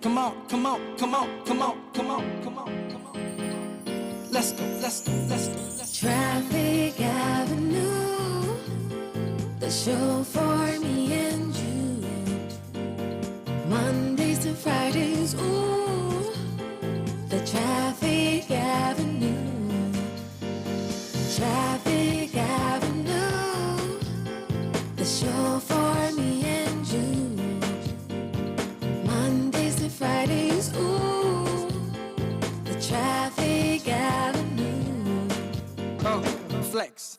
Come on, come on, come on, come on, come on, come on, come on. Let's go, let's go, let's go, let's go. Traffic Avenue, the show for me and you. Mondays to Fridays, ooh, the Traffic Avenue. Traffic Avenue, the show for me and you. Mondays to Fridays, ooh, the Traffic Avenue. Oh, flex.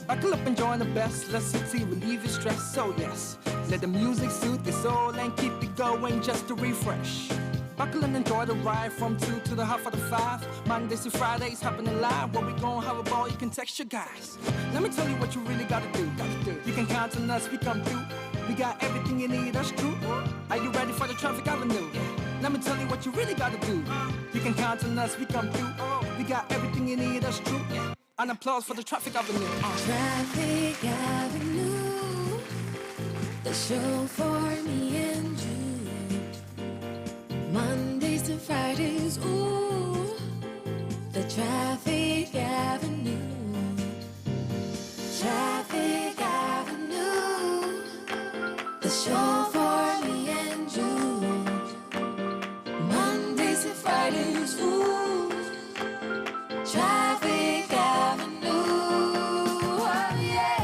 Buckle up and join the best. Let Citi relieve your stress. So yes, let the music soothe your soul and keep it going just to refresh. Buckle and enjoy the ride from 2 to the half of the 5. Mondays to Fridays happening live. Where we gon' have a ball, you can text your guys. Let me tell you what you really gotta do. You can count on us, we come through. We got everything you need, that's true. Are you ready for the Traffic Avenue? Let me tell you what you really gotta do. You can count on us, we come through. We got everything you need, that's true. An applause for the Traffic Avenue. Traffic Avenue, the show for me and you. Mondays to Fridays, ooh, the Traffic Avenue. Traffic Avenue, the show for me and you. Mondays to Fridays, ooh, Traffic Avenue, oh yeah.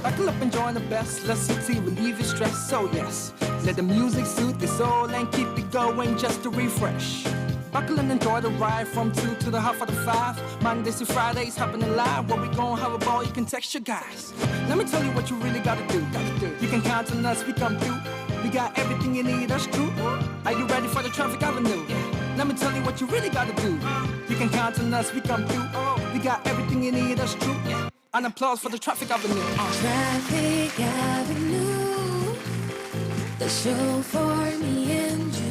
Buckle up and join the best. Let Citi relieve your stress. So yes, let the music soothe your soul and keep it going just to refresh. Buckle and enjoy the ride from 2 to the half of the 5. Mondays to Fridays happening live. Where we gon' have a ball, you can text your guys. Let me tell you what you really gotta do. You can count on us, we come through. We got everything you need, that's true. Are you ready for the Traffic Avenue? Let me tell you what you really gotta do. You can count on us, we come through. We got everything you need, that's true. An applause for the Traffic Avenue. Traffic Avenue, the show for me and you.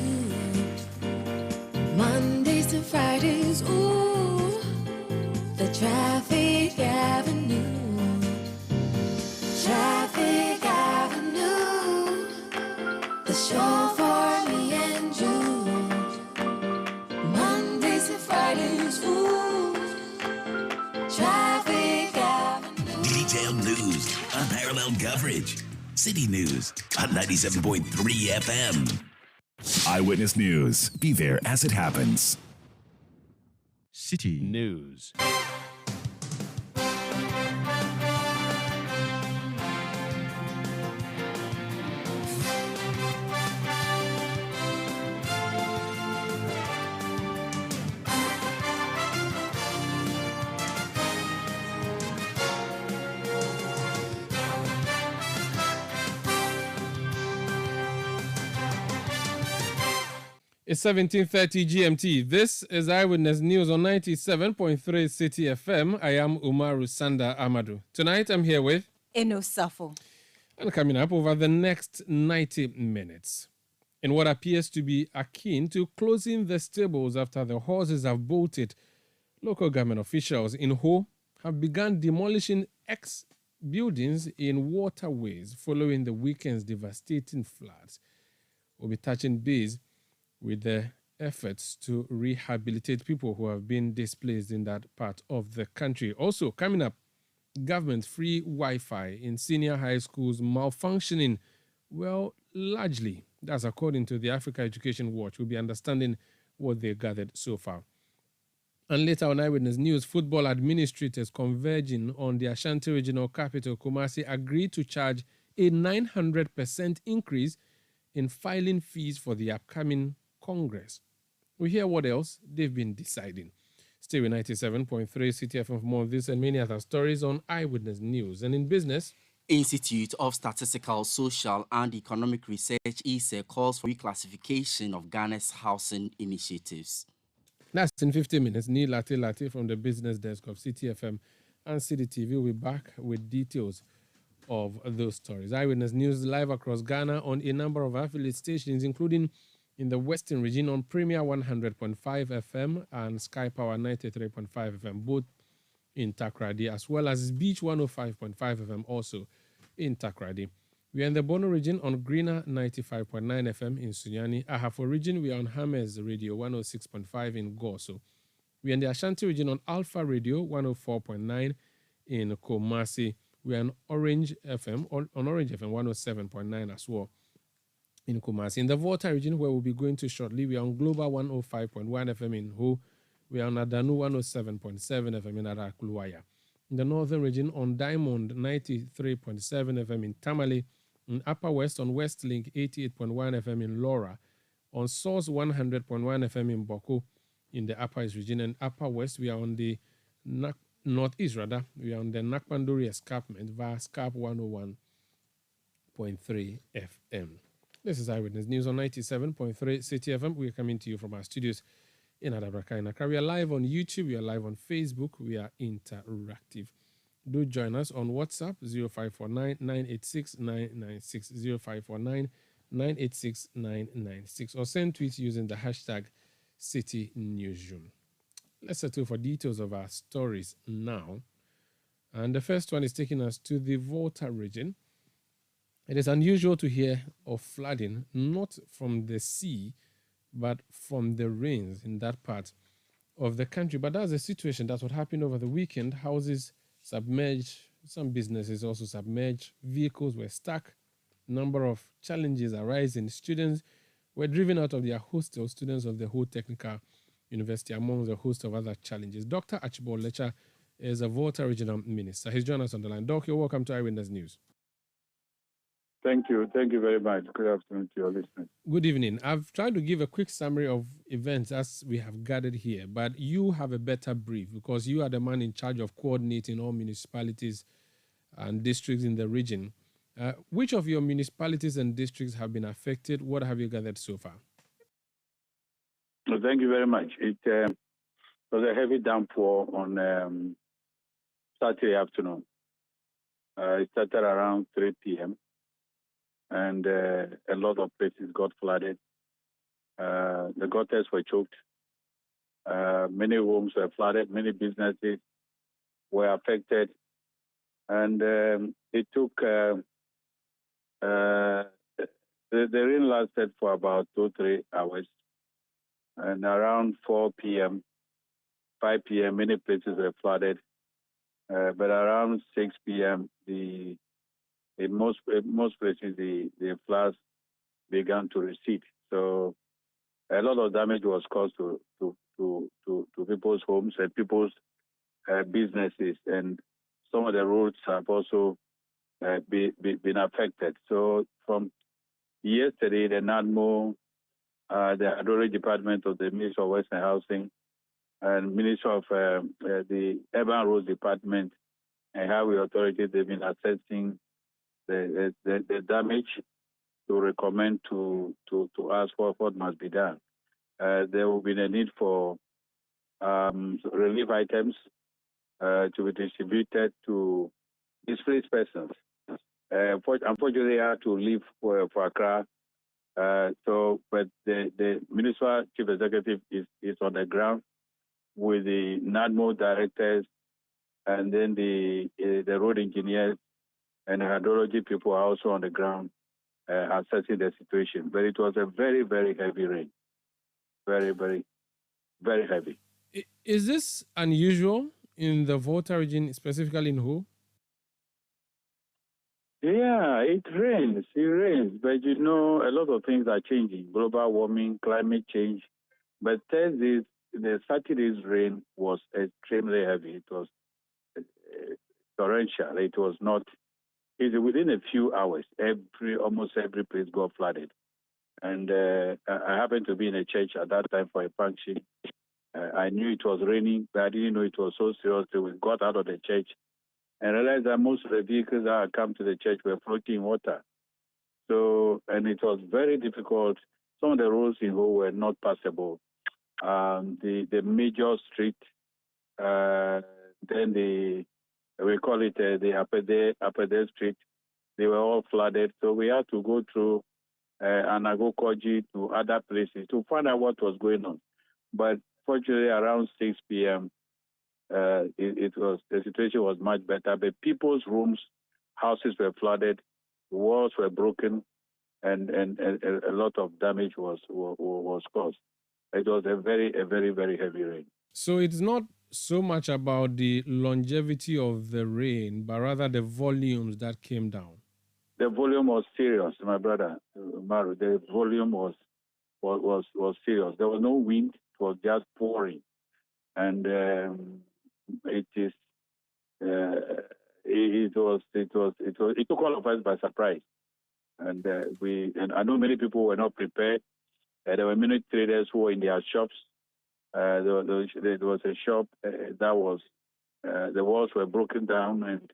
Mondays to Fridays, ooh, the Traffic Avenue. Traffic Avenue, the show for me and you. Mondays to Fridays, ooh, Traffic Avenue. Detailed news, unparalleled coverage. City News on 97.3 FM. Eyewitness News. Be there as it happens. City News. It's 17:30 GMT. This is Eyewitness News on 97.3 Citi FM. I am Umaru Sanda Amadu. Tonight I'm here with Eno Safo. And coming up over the next 90 minutes. In what appears to be akin to closing the stables after the horses have bolted, local government officials in Ho have begun demolishing ex-buildings in waterways following the weekend's devastating floods. We'll be touching base with the efforts to rehabilitate people who have been displaced in that part of the country. Also, coming up, government-free Wi-Fi in senior high schools malfunctioning, well, largely. That's according to the Africa Education Watch. We'll be understanding what they gathered so far. And later on Eyewitness News, football administrators converging on the Ashanti regional capital, Kumasi, agreed to charge a 900% increase in filing fees for the upcoming Congress. We hear what else they've been deciding. Stay with 97.3 Citi FM for more of this and many other stories on Eyewitness News. And in business, Institute of Statistical, Social and Economic Research (ISE) calls for reclassification of Ghana's housing initiatives. That's in 15 minutes. Neil Latte from the business desk of Citi FM and Citi TV will be back with details of those stories. Eyewitness News live across Ghana on a number of affiliate stations, including in the Western region on Premier 100.5 FM and Sky Power 93.5 FM, both in Takrady, as well as Beach 105.5 FM, also in Takrady. We are in the Bono region on Greener 95.9 FM in Sunyani. Ahafo region, we are on Hammers Radio 106.5 in Goso. We are in the Ashanti region on Alpha Radio 104.9 in Kumasi. We are on Orange FM, on Orange FM 107.9 as well in Kumasi. In the Volta region, where we'll be going to shortly, we are on Global 105.1 FM in Ho. We are on Adanu 107.7 FM in Arakuluwaya. In the northern region, on Diamond 93.7 FM in Tamale. In Upper West, on Westlink 88.1 FM in Laura. On Source 100.1 FM in Boko in the Upper East region. And Upper West, we are on the Northeast, rather. We are on the Nakpanduri Escarpment via Scarp 101.3 FM. This is Eyewitness News on 97.3 Citi FM. We are coming to you from our studios in Adabraka in Accra. We are live on YouTube. We are live on Facebook. We are interactive. Do join us on WhatsApp 0549 986 996 0549 986 996 or send tweets using the hashtag Citi Newsroom. Let's settle for details of our stories now. And the first one is taking us to the Volta region. It is unusual to hear of flooding, not from the sea, but from the rains in that part of the country. But that's a situation. That's what happened over the weekend. Houses submerged, some businesses also submerged, vehicles were stuck, number of challenges arising. Students were driven out of their hostels, students of the whole technical university, among the host of other challenges. Dr. Archibald Lecha is a Volta regional minister. He's joined us on the line. Doc, you're welcome to Eyewitness News. Thank you. Thank you very much. Good afternoon to your listeners. Good evening. I've tried to give a quick summary of events as we have gathered here, but you have a better brief because you are the man in charge of coordinating all municipalities and districts in the region. Which of your municipalities and districts have been affected? What have you gathered so far? Well, thank you very much. It was a heavy downpour on Saturday afternoon. It started around 3 p.m. and a lot of places got flooded. The gutters were choked. Many homes were flooded. Many businesses were affected. And it took, the rain lasted for about 2-3 hours. And around 4 p.m., 5 p.m., many places were flooded. But around 6 p.m., in most places, the floods began to recede. So a lot of damage was caused to people's homes and people's businesses, and some of the roads have also been affected. So from yesterday, the NADMO, the Adore Department of the Ministry of Western Housing, and Ministry of the Urban Roads Department and Highway Authority, they've been assessing the damage to recommend to us what must be done. There will be a need for relief items to be distributed to displaced persons. Unfortunately, I had to leave for Accra. But the Municipal Chief Executive is on the ground with the NADMO directors and then the road engineers and the hydrology people are also on the ground assessing the situation. But it was a very, very heavy rain. Very, very, very heavy. Is this unusual in the Volta region, specifically in Ho? Yeah, it rains. But you know, a lot of things are changing. Global warming, climate change. But the Saturday's rain was extremely heavy. It was torrential. It was not. Within a few hours, almost every place got flooded. And I happened to be in a church at that time for a function. I knew it was raining, but I didn't know it was so serious. So we got out of the church and realized that most of the vehicles that had come to the church were floating in water. So, and it was very difficult. Some of the roads in Ho were not passable. The major street, then we call it the Apede Street, they were all flooded. So we had to go through Anagokoji to other places to find out what was going on. But fortunately, around 6 p.m., the situation was much better. But people's rooms, houses were flooded, walls were broken, and a lot of damage was caused. It was a very, very heavy rain. So it's not so much about the longevity of the rain, but rather the volumes that came down. The volume was serious, my brother Maru. The volume was serious. There was no wind; it was just pouring, and it took all of us by surprise. And I know many people were not prepared. There were many traders who were in their shops. There was a shop that was the walls were broken down, and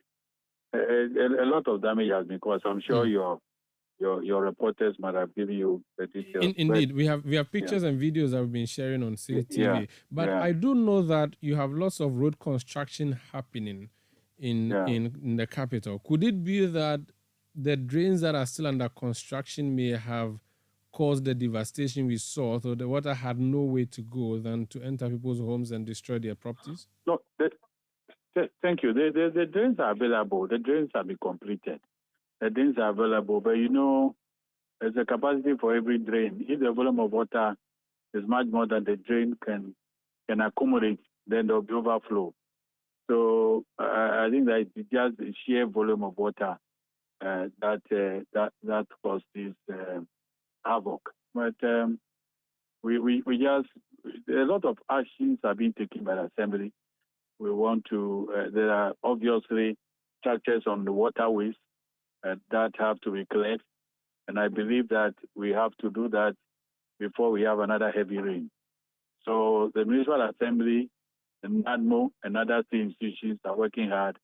a lot of damage has been caused. I'm sure your reporters might have given you the details. Indeed, we have pictures and videos that we've been sharing on Citi TV. But I do know that you have lots of road construction happening in the capital. Could it be that the drains that are still under construction may have caused the devastation we saw, so the water had no way to go than to enter people's homes and destroy their properties? No, thank you. The drains are available. The drains have been completed. The drains are available, but there's a capacity for every drain. If the volume of water is much more than the drain can accommodate, then there will be overflow. So I think that it's just the sheer volume of water that caused this havoc. But we just a lot of actions are being taken by the Assembly. We want to. There are obviously structures on the waterways that have to be cleared, and I believe that we have to do that before we have another heavy rain. So the Municipal Assembly, and NADMO, and other institutions are working hard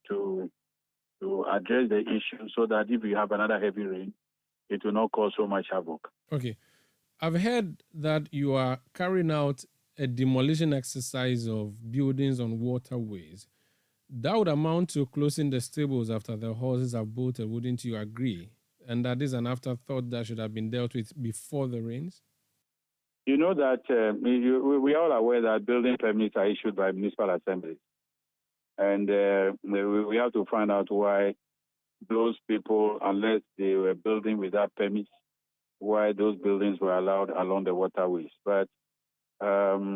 to address the issue so that if we have another heavy rain, it will not cause so much havoc. Okay. I've heard that you are carrying out a demolition exercise of buildings on waterways. That would amount to closing the stables after the horses have bolted, wouldn't you agree? And that is an afterthought that should have been dealt with before the rains? You know that we are all aware that building permits are issued by municipal assemblies. And we have to find out why those people, unless they were building without permits, why those buildings were allowed along the waterways. But I've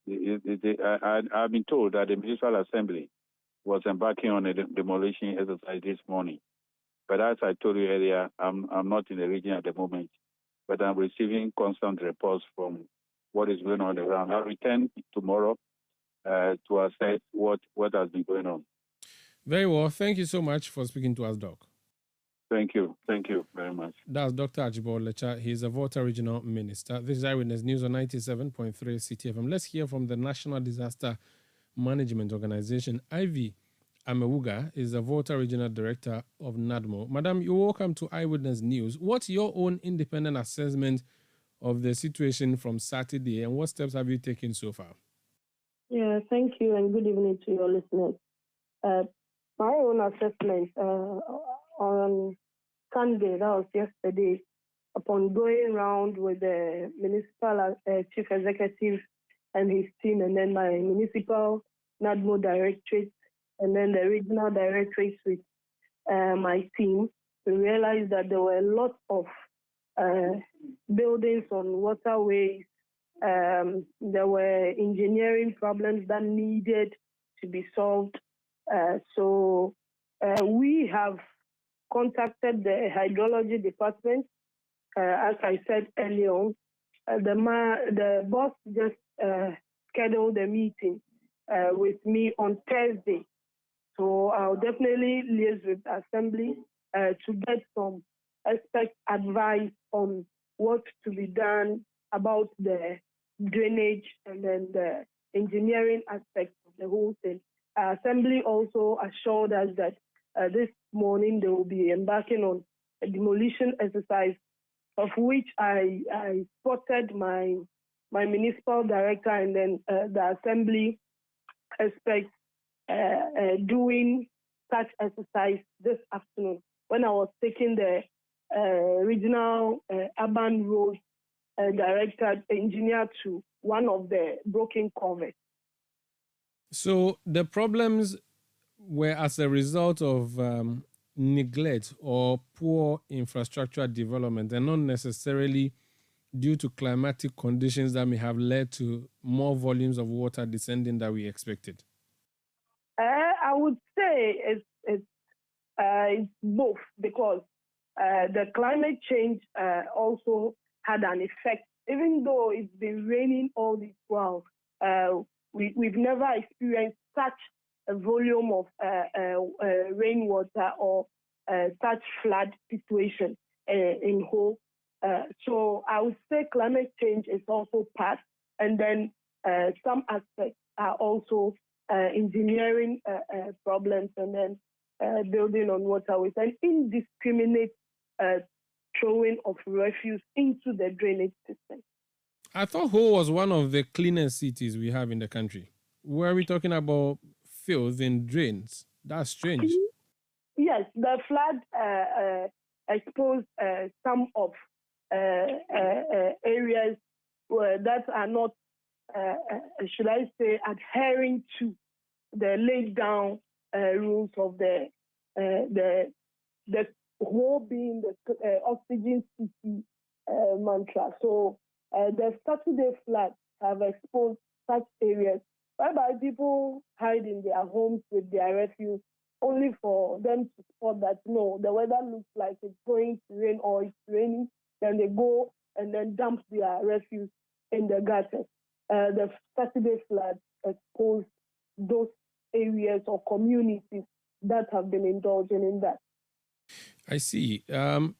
been told that the municipal assembly was embarking on a demolition exercise this morning. But as I told you earlier, I'm not in the region at the moment, but I'm receiving constant reports from what is going on around. I'll return tomorrow to assess what has been going on. Very well. Thank you so much for speaking to us, Doc. Thank you. Thank you very much. That's Dr. Archibald Lecha. He's a Volta Regional Minister. This is Eyewitness News on 97.3 Citi FM. Let's hear from the National Disaster Management Organization. Ivy Amewuga is the Volta Regional Director of NADMO. Madam, you're welcome to Eyewitness News. What's your own independent assessment of the situation from Saturday, and what steps have you taken so far? Yeah, thank you, and good evening to your listeners. My own assessment on Sunday, that was yesterday, upon going around with the municipal chief executive and his team, and then my municipal NADMO directorate, and then the regional directorate with my team, we realized that there were lots of buildings on waterways. There were engineering problems that needed to be solved. So we have contacted the hydrology department. As I said earlier on, the boss just scheduled a meeting with me on Thursday. So I'll definitely liaise with the assembly to get some expert advice on what to be done about the drainage and then the engineering aspect of the whole thing. Assembly also assured us that this morning they will be embarking on a demolition exercise, of which I spotted my municipal director and then the assembly expects doing such exercise this afternoon when I was taking the regional urban road director engineer to one of the broken culverts. So the problems were as a result of neglect or poor infrastructure development, and not necessarily due to climatic conditions that may have led to more volumes of water descending than we expected? I would say it's both, because the climate change also had an effect. Even though it's been raining all this while, we've never experienced such a volume of rainwater or such flood situation in Ho. So I would say climate change is also part, and then some aspects are also engineering problems, and then building on waterways and indiscriminate throwing of refuse into the drainage system. I thought Ho was one of the cleanest cities we have in the country. Were we talking about filth in drains? That's strange. Yes, the flood exposed some of areas that are not, should I say, adhering to the laid down rules of the whole being the oxygen city mantra. So the Saturday floods have exposed such areas whereby people hide in their homes with their refuse, only for them to spot that, no, the weather looks like it's going to rain or it's raining. Then they go and then dump their refuse in the gutters. The Saturday floods exposed those areas or communities that have been indulging in that. I see.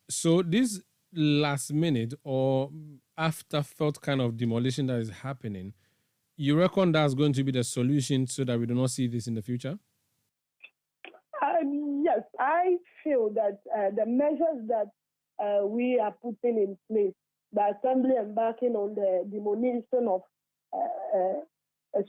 So this last minute or afterthought kind of demolition that is happening, you reckon that's going to be the solution so that we do not see this in the future? Yes, I feel that the measures that we are putting in place, the Assembly embarking on the demolition of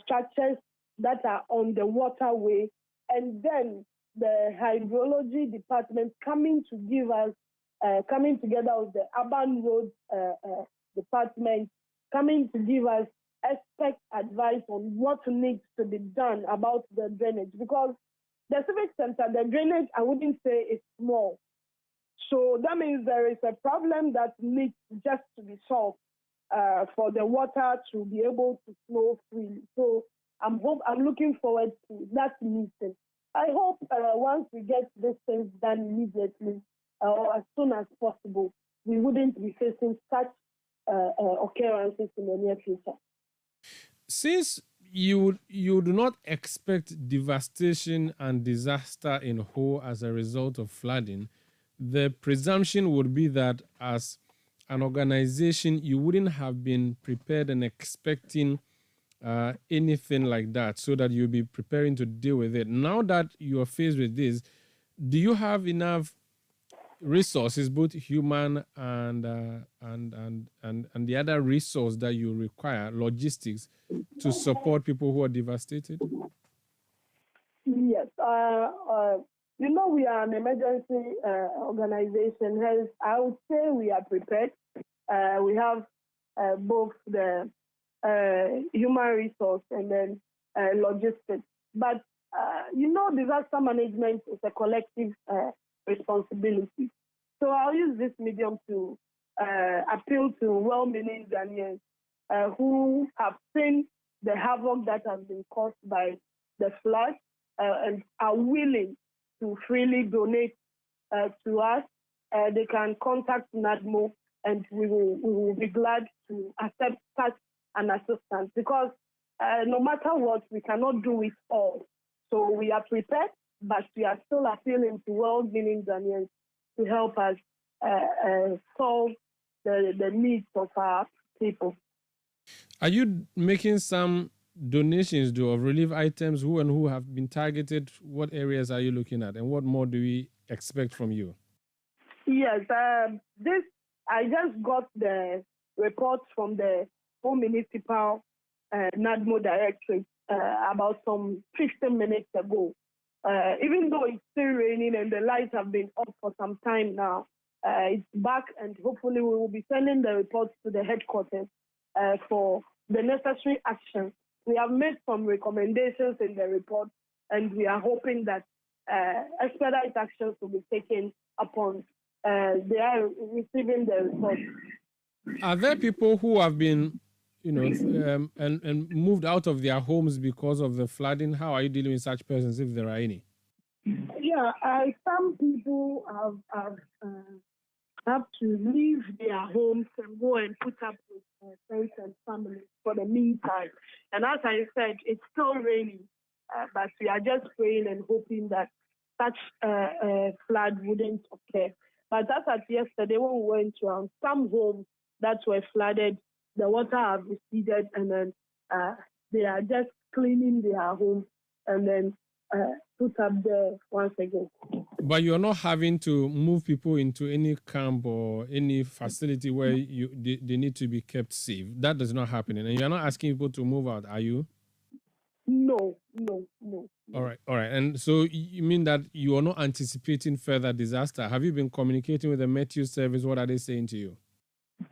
structures that are on the waterway, and then the hydrology department coming together with the urban roads department, coming to give us expert advice on what needs to be done about the drainage. Because the civic center, the drainage, I wouldn't say is small. So that means there is a problem that needs just to be solved for the water to be able to flow freely. So I'm looking forward to that meeting. I hope once we get these things done immediately or as soon as possible, we wouldn't be facing such occurrences in the near future. Since you do not expect devastation and disaster in Ho as a result of flooding, the presumption would be that as an organization, you wouldn't have been prepared and expecting anything like that, so that you'll be preparing to deal with it. Now that you are faced with this, do you have enough resources, both human and the other resource that you require, logistics, to support people who are devastated? Yes. We are an emergency organization. Hence, I would say we are prepared. We have both the human resource and then logistics. But, disaster management is a collective responsibility. So I'll use this medium to appeal to well-meaning Ghanaians who have seen the havoc that has been caused by the flood and are willing to freely donate to us. They can contact NADMO, and we will be glad to accept such an assistance, because no matter what, we cannot do it all. So we are prepared, but we are still appealing to well-meaning Ghanaians to help us solve the needs of our people. Are you making some donations of relief items? Who have been targeted? What areas are you looking at, and what more do we expect from you? Yes, I just got the report from the Home Municipal NADMO Directorate about some 15 minutes ago. Even though it's still raining and the lights have been off for some time now, it's back, and hopefully we will be sending the reports to the headquarters for the necessary action. We have made some recommendations in the report, and we are hoping that expedite actions will be taken upon they are receiving the report. Are there people who have been, and moved out of their homes because of the flooding? How are you dealing with such persons, if there are any? Yeah, some people have to leave their homes and go and put up with friends and family for the meantime. And as I said, it's still raining, but we are just praying and hoping that such flood wouldn't occur. But as at yesterday, when we went around, some homes that were flooded, the water have receded, and then they are just cleaning their homes and then put up there once again. But you're not having to move people into any camp or any facility where they need to be kept safe. That does not happen. And you're not asking people to move out, are you? No. All right. And so you mean that you are not anticipating further disaster? Have you been communicating with the Meteo service? What are they saying to you?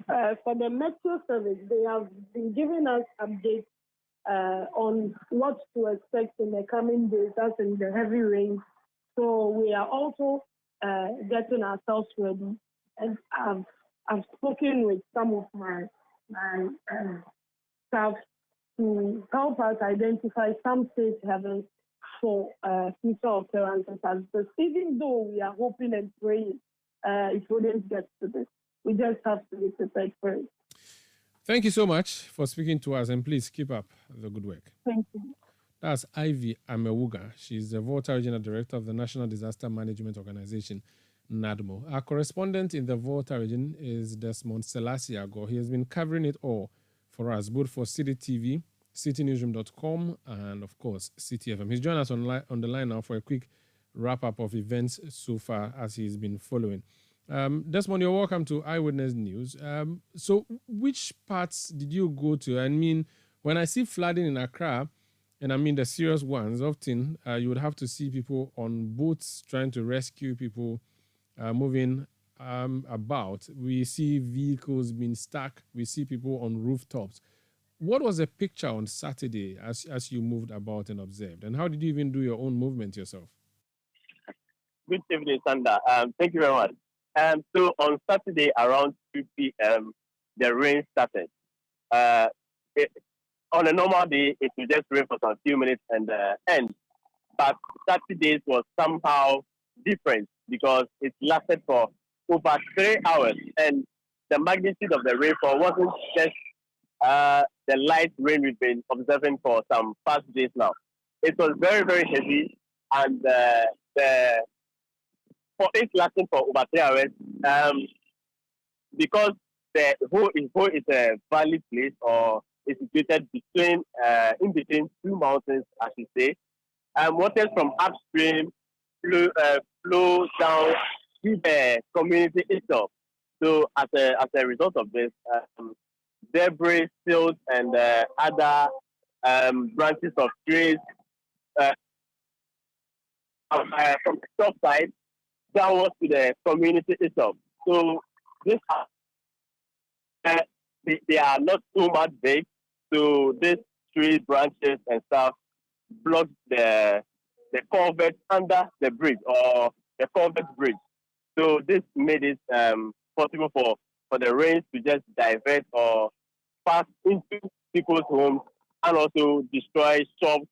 For the Meteo service, they have been giving us updates on what to expect in the coming days, as in the heavy rain. So we are also getting ourselves ready. And I've spoken with some of my staff to help us identify some safe havens for future occurrences. Even though we are hoping and praying it wouldn't get to this, we just have to be prepared for it. Thank you so much for speaking to us, and please keep up the good work. Thank you. That's Ivy Amewuga. She's the Volta Regional Director of the National Disaster Management Organization, NADMO. Our correspondent in the Volta region is Desmond Selasiago. He has been covering it all for us, both for Citi TV, citinewsroom.com, and of course, Citi FM. He's joined us on the line now for a quick wrap-up of events so far as he's been following. Desmond, you're welcome to Eyewitness News. So which parts did you go to? I mean, when I see flooding in Accra, and I mean the serious ones, often you would have to see people on boats trying to rescue people moving about. We see vehicles being stuck. We see people on rooftops. What was the picture on Saturday as you moved about and observed? And how did you even do your own movement yourself? Good evening, Sandra. Thank you very much. So on Saturday around 2 p.m., the rain started. On a normal day, it will just rain for some few minutes and end. But Saturdays was somehow different because it lasted for over 3 hours. And the magnitude of the rainfall wasn't just the light rain we've been observing for some past days now. It was very, very heavy, and for it lasting for over 3 hours, because the Ho is a valley place, or is situated between in between two mountains, I should say. Waters from upstream flow down to the community itself. So as a result of this, debris, silt, and other branches of trees from the top side downwards to the community itself. So this they are not too much big, so these tree branches and stuff block the culvert under the bridge, or the culvert bridge. So this made it possible for the rains to just divert or pass into people's homes and also destroy shops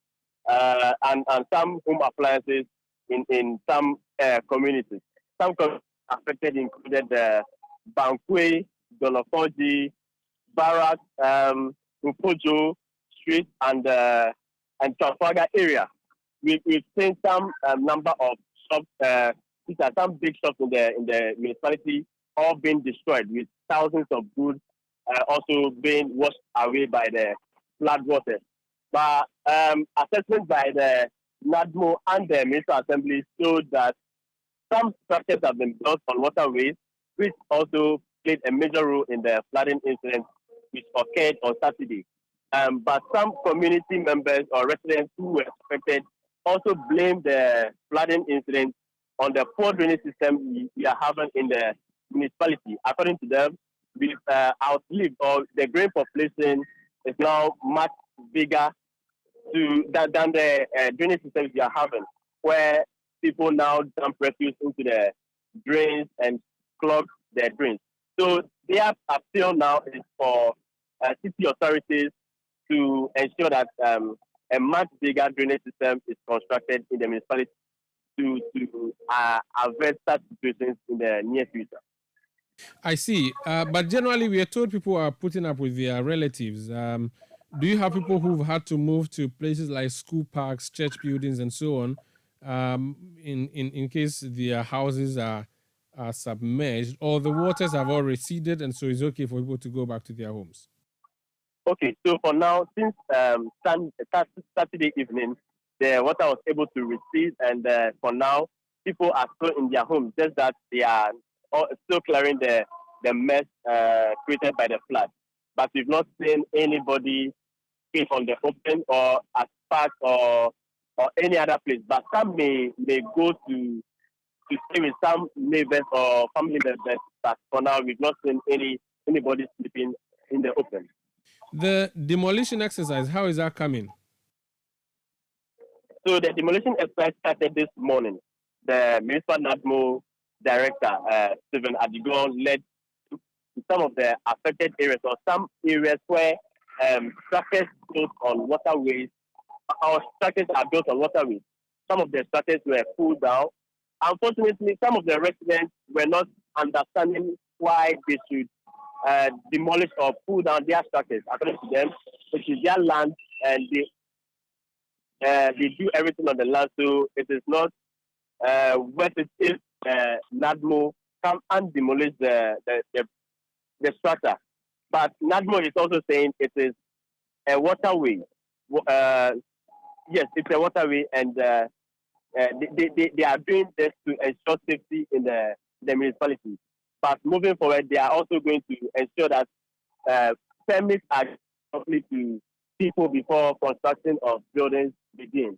and some home appliances in some communities. Some communities affected included Bankwe, Dolofoji, Barak, Upojo Street, and Trafalgar area. We've seen some number of shops. These are some big shops in the municipality, all being destroyed, with thousands of goods also being washed away by the flood water. But assessment by the NADMO and the Municipal Assembly showed that some structures have been built on waterways, which also played a major role in the flooding incident which occurred on Saturday. But some community members or residents who were affected also blamed the flooding incident on the poor drainage system we are having in the municipality, according to them, we've outlived, or the grain population is now much bigger than the drainage systems we are having, where people now dump refuse into the drains and clog their drains. So their appeal now is for city authorities to ensure that a much bigger drainage system is constructed in the municipality to avert such situations in the near future. I see. But generally, we are told people are putting up with their relatives. Do you have people who've had to move to places like school parks, church buildings, and so on, in case their houses are submerged, or the waters have all receded, and so it's okay for people to go back to their homes? Okay, so for now, since Saturday evening, the water was able to recede, and for now, people are still in their homes, just that they are still clearing the mess created by the flood. But we've not seen anybody in on the open or at park or any other place. But some may go to stay with some neighbors or family members. But for now, we've not seen anybody sleeping in the open. The demolition exercise, how is that coming? So the demolition exercise started this morning. The municipal NADMO director, Stephen Adigon, led to some of the affected areas, or some areas where structures built on waterways, or structures are built on waterways. Some of the structures were pulled down. Unfortunately, some of the residents were not understanding why they should demolish or pull down their structures. According to them, it is their land, and they do everything on the land, so it is not worth it if NADMO come and demolish the structure. But NADMO is also saying it is a waterway. Yes, it's a waterway, and they are doing this to ensure safety in the municipality. But moving forward, they are also going to ensure that permits are complete to people before construction of buildings begin.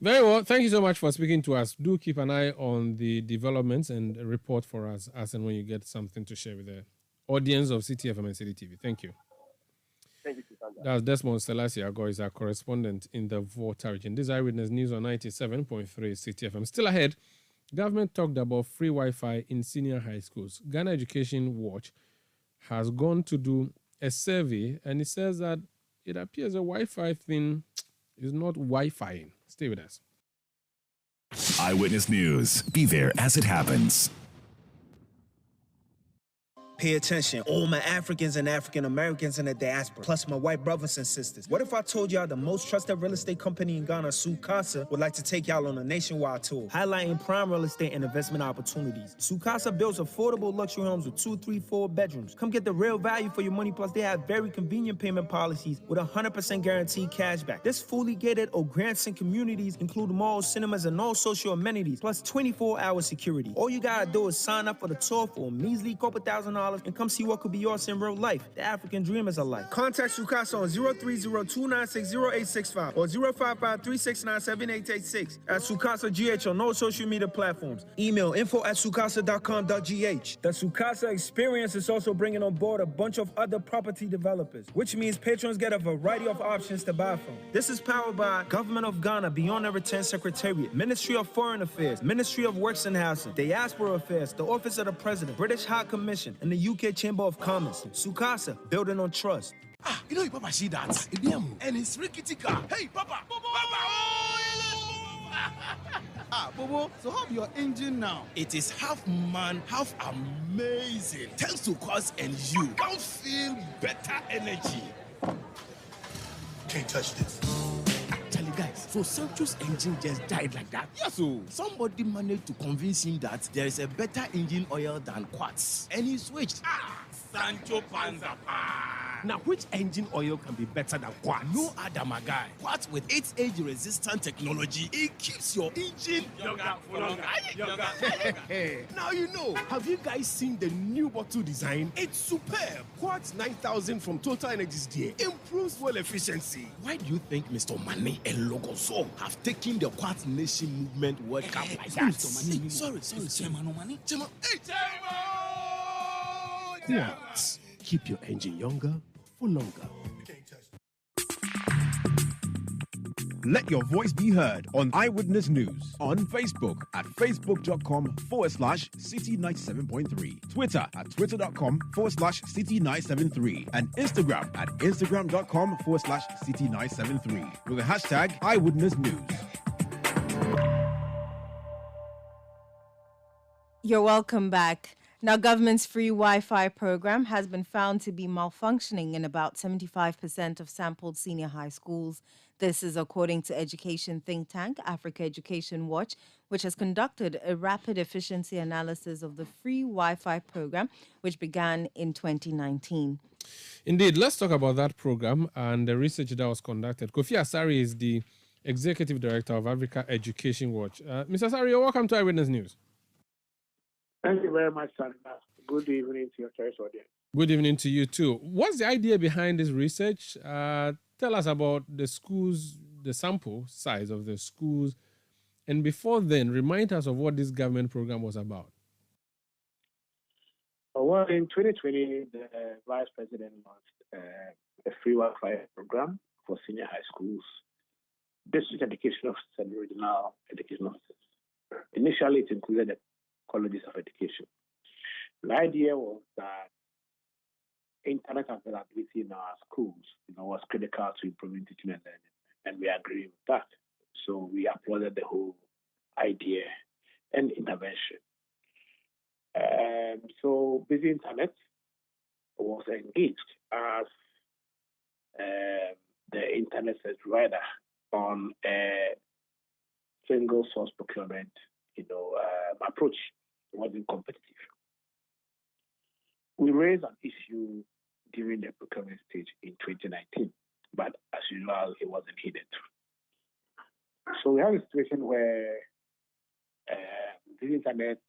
Very well. Thank you so much for speaking to us. Do keep an eye on the developments and report for us as and when you get something to share with the audience of Citi FM and Citi TV. Thank you. Thank you, Sandra. That's Desmond Selassie Ago, is our correspondent in the Volta region. This is Eyewitness News on 97.3 Citi FM. Still ahead, government talked about free Wi-Fi in senior high schools. Ghana Education Watch has gone to do a survey, and it says that it appears a Wi-Fi thing is not Wi-Fi-ing. Stay with us. Eyewitness News. Be there as it happens. Pay attention, all my Africans and African Americans in the diaspora, plus my white brothers and sisters. What if I told y'all the most trusted real estate company in Ghana, Sukasa, would like to take y'all on a nationwide tour, highlighting prime real estate and investment opportunities. Sukasa builds affordable luxury homes with 2, 3, 4 bedrooms. Come get the real value for your money, plus they have very convenient payment policies with 100% guaranteed cash back. This fully gated or grants and communities include malls, cinemas, and all social amenities, plus 24-hour security. All you gotta do is sign up for the tour for a measly couple $1,000 and come see what could be yours in real life. The African dream is alive. Contact Sukasa on 030-296-0865 or 055-369-7886 at Sukasa GH on all social media platforms. Email info@sukasa.com.gh. The Sukasa experience is also bringing on board a bunch of other property developers, which means patrons get a variety of options to buy from. This is powered by Government of Ghana, Beyond and Return Secretariat, Ministry of Foreign Affairs, Ministry of Works and Housing, Diaspora Affairs, the Office of the President, British High Commission, and the UK Chamber of Commerce. Sukasa, building on trust. You know, Papa, see that? And it's rickety car. Hey, Papa! Bobo, so how your engine now? It is half man, half amazing. Thanks to Cause and you can feel better energy. Can't touch this. Actually, guys, so Sancho's engine just died like that. Yes, so somebody managed to convince him that there is a better engine oil than Quartz, and he switched. Sancho Panza. Now, which engine oil can be better than Quartz? No other, my guy. Quartz with its age-resistant technology, it keeps your engine younger for longer. Now you know. Have you guys seen the new bottle design? It's superb. Quartz 9000 from Total Energies there improves fuel efficiency. Why do you think Mr. Mane and Logoso have taken the Quartz Nation movement World Cup like that? Sorry. Chairman Mane. Chairman. Hey, Chairman! Quartz. Keep your engine younger for longer. Let your voice be heard on Eyewitness News on Facebook at facebook.com/Citi97.3, Twitter at twitter.com/Citi973, and Instagram at instagram.com/Citi973 with the hashtag Eyewitness News. You're welcome back. Now, government's free Wi-Fi program has been found to be malfunctioning in about 75% of sampled senior high schools. This is according to education think tank Africa Education Watch, which has conducted a rapid efficiency analysis of the free Wi-Fi program, which began in 2019. Indeed, let's talk about that program and the research that was conducted. Kofi Asari is the Executive Director of Africa Education Watch. Mr. Asari, welcome to Eyewitness News. Thank you very much, Sandra. Good evening to your choice audience. Good evening to you too. What's the idea behind this research? Tell us about the schools, the sample size of the schools, and before then, remind us of what this government program was about. Well, in 2020, the Vice President launched a free Wi-Fi program for senior high schools, district education officers, and regional education officers. Initially, it included the colleges of education. The idea was that internet availability in our schools, was critical to improving teaching and learning, and we agree with that. So we applauded the whole idea and intervention. So Busy Internet was engaged as the internet service provider on a single source procurement, approach. It wasn't competitive. We raised an issue during the procurement stage in 2019, but as usual, it wasn't heeded. So we have a situation where the internet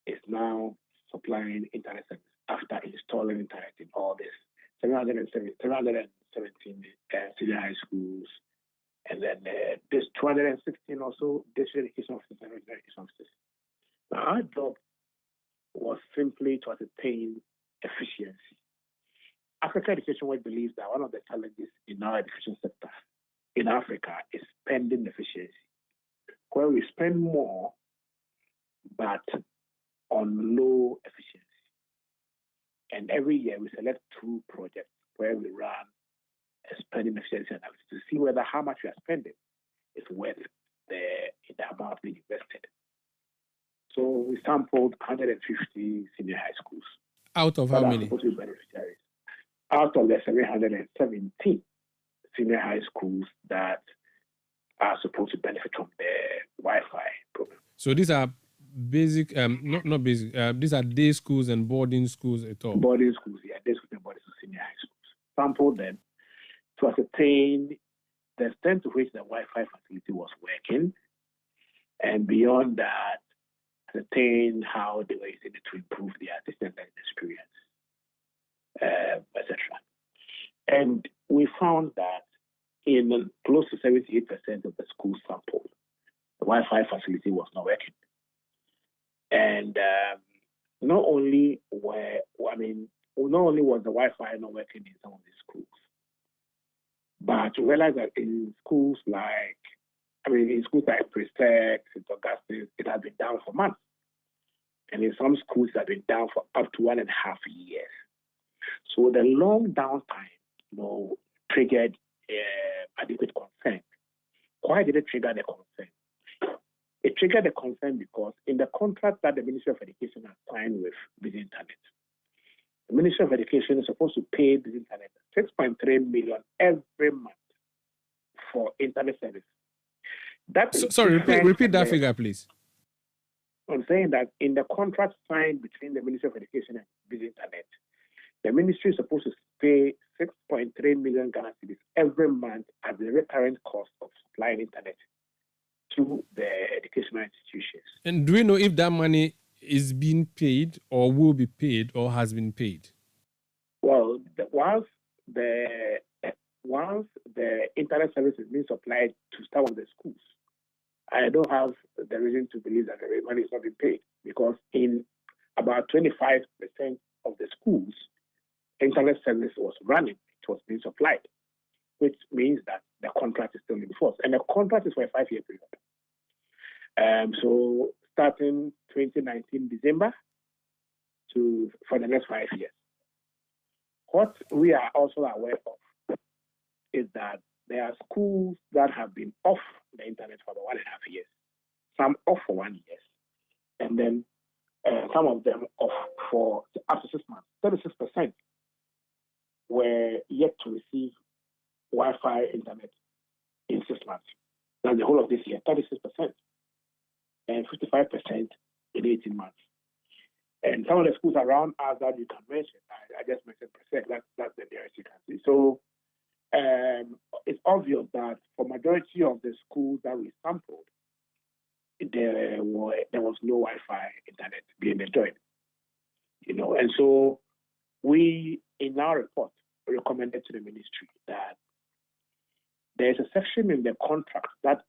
is now supplying internet service after installing internet in all this 717 senior high schools, and then there's 216 or so district education officers and regional education officers. Now, our job was simply to ascertain efficiency. Africa Education Watch believes that one of the challenges in our education sector in Africa is spending efficiency, where we spend more but on low efficiency. And every year we select 2 projects where we run a spending efficiency analysis to see whether how much we are spending is worth the amount we invested. So we sampled 150 senior high schools. Out of how many? Out of the 717 senior high schools that are supposed to benefit from the Wi-Fi program. So these are basic, not basic, these are day schools and boarding schools at all? Boarding schools, yeah, day schools and boarding schools, senior high schools. Sampled them to ascertain the extent to which the Wi-Fi facility was working, and beyond that, ascertain how they were using it to improve their distance learning experience, etc. And we found that in close to 78% of the schools sampled, the Wi-Fi facility was not working. And not only was the Wi-Fi not working in some of these schools, but we realized that in schools like Prestex, St. Augustine, it has been down for months. And in some schools, it has been down for up to 1.5 years. So the long downtime, triggered adequate concern. Why did it trigger the concern? It triggered the concern because in the contract that the Ministry of Education has signed with Busy Internet, the Ministry of Education is supposed to pay Busy Internet 6.3 million every month for internet service. Repeat that figure, please. I'm saying that in the contract signed between the Ministry of Education and Busy Internet, the ministry is supposed to pay 6.3 million Ghana cedis every month as the recurrent cost of supplying internet to the educational institutions. And do we know if that money is being paid or will be paid or has been paid? Well, once the internet service is being supplied to some of the schools, I don't have the reason to believe that the money is not being paid, because in about 25% of the schools, internet service was running. It was being supplied, which means that the contract is still in force. And the contract is for a 5-year period. So starting 2019 December for the next 5 years. What we are also aware of is that there are schools that have been off the internet for about 1.5 years, some off for 1 year, and then some of them off for up to 6 months. 36% were yet to receive Wi-Fi internet in 6 months. That's the whole of this year, 36%, and 55% in 18 months. And some of the schools around us that you can mention, I just mentioned percent, that's the nearest you can see. So it's obvious that for majority of the schools that we sampled, there was no Wi-Fi internet being enjoyed. And so we, in our report, recommended to the ministry that there's a section in the contract that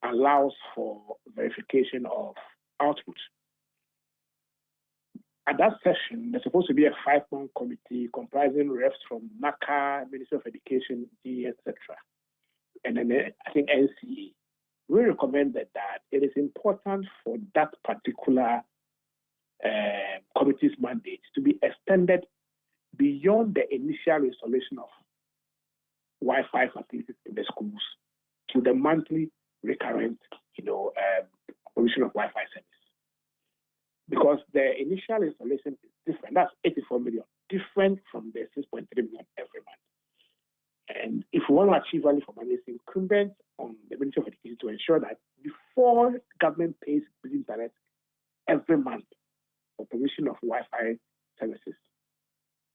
allows for verification of output. At that session, there's supposed to be a 5-man committee comprising reps from NACA, Ministry of Education, etc. And then I think NCA. We recommended that it is important for that particular committee's mandate to be extended beyond the initial installation of Wi-Fi facilities in the schools to the monthly recurrent, provision of Wi-Fi service. Because the initial installation is different. That's 84 million, different from the 6.3 million every month. And if we want to achieve value for money, it's incumbent on the Ministry of Education to ensure that before government pays the internet every month for provision of Wi-Fi services,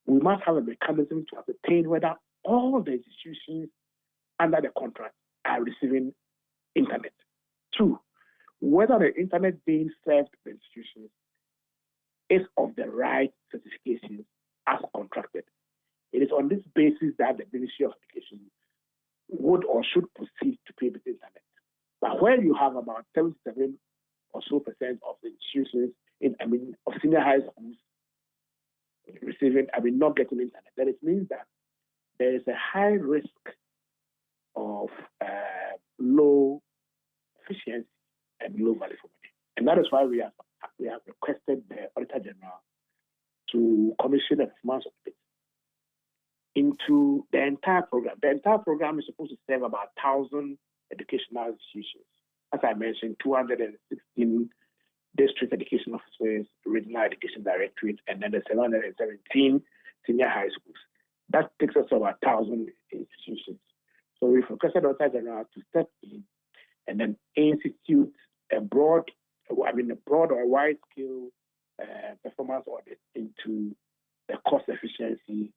we must have a mechanism to ascertain whether all the institutions under the contract are receiving internet. 2, whether the internet being served to the institutions is of the right certifications as contracted. It is on this basis that the Ministry of Education would or should proceed to pay with internet. But where you have about 77% or so of the institutions of senior high schools not getting internet, then it means that there is a high risk of low efficiency and low value for money. And that is why we have requested the Auditor General to commission a performance audit into the entire program. The entire program is supposed to serve about 1,000 educational institutions. As I mentioned, 216 district education officers, regional education directorates, and then the 717 senior high schools. That takes us to about 1,000 institutions. So we've requested the Auditor General to step in and then institute a broad or wide-scale performance audit into the cost efficiency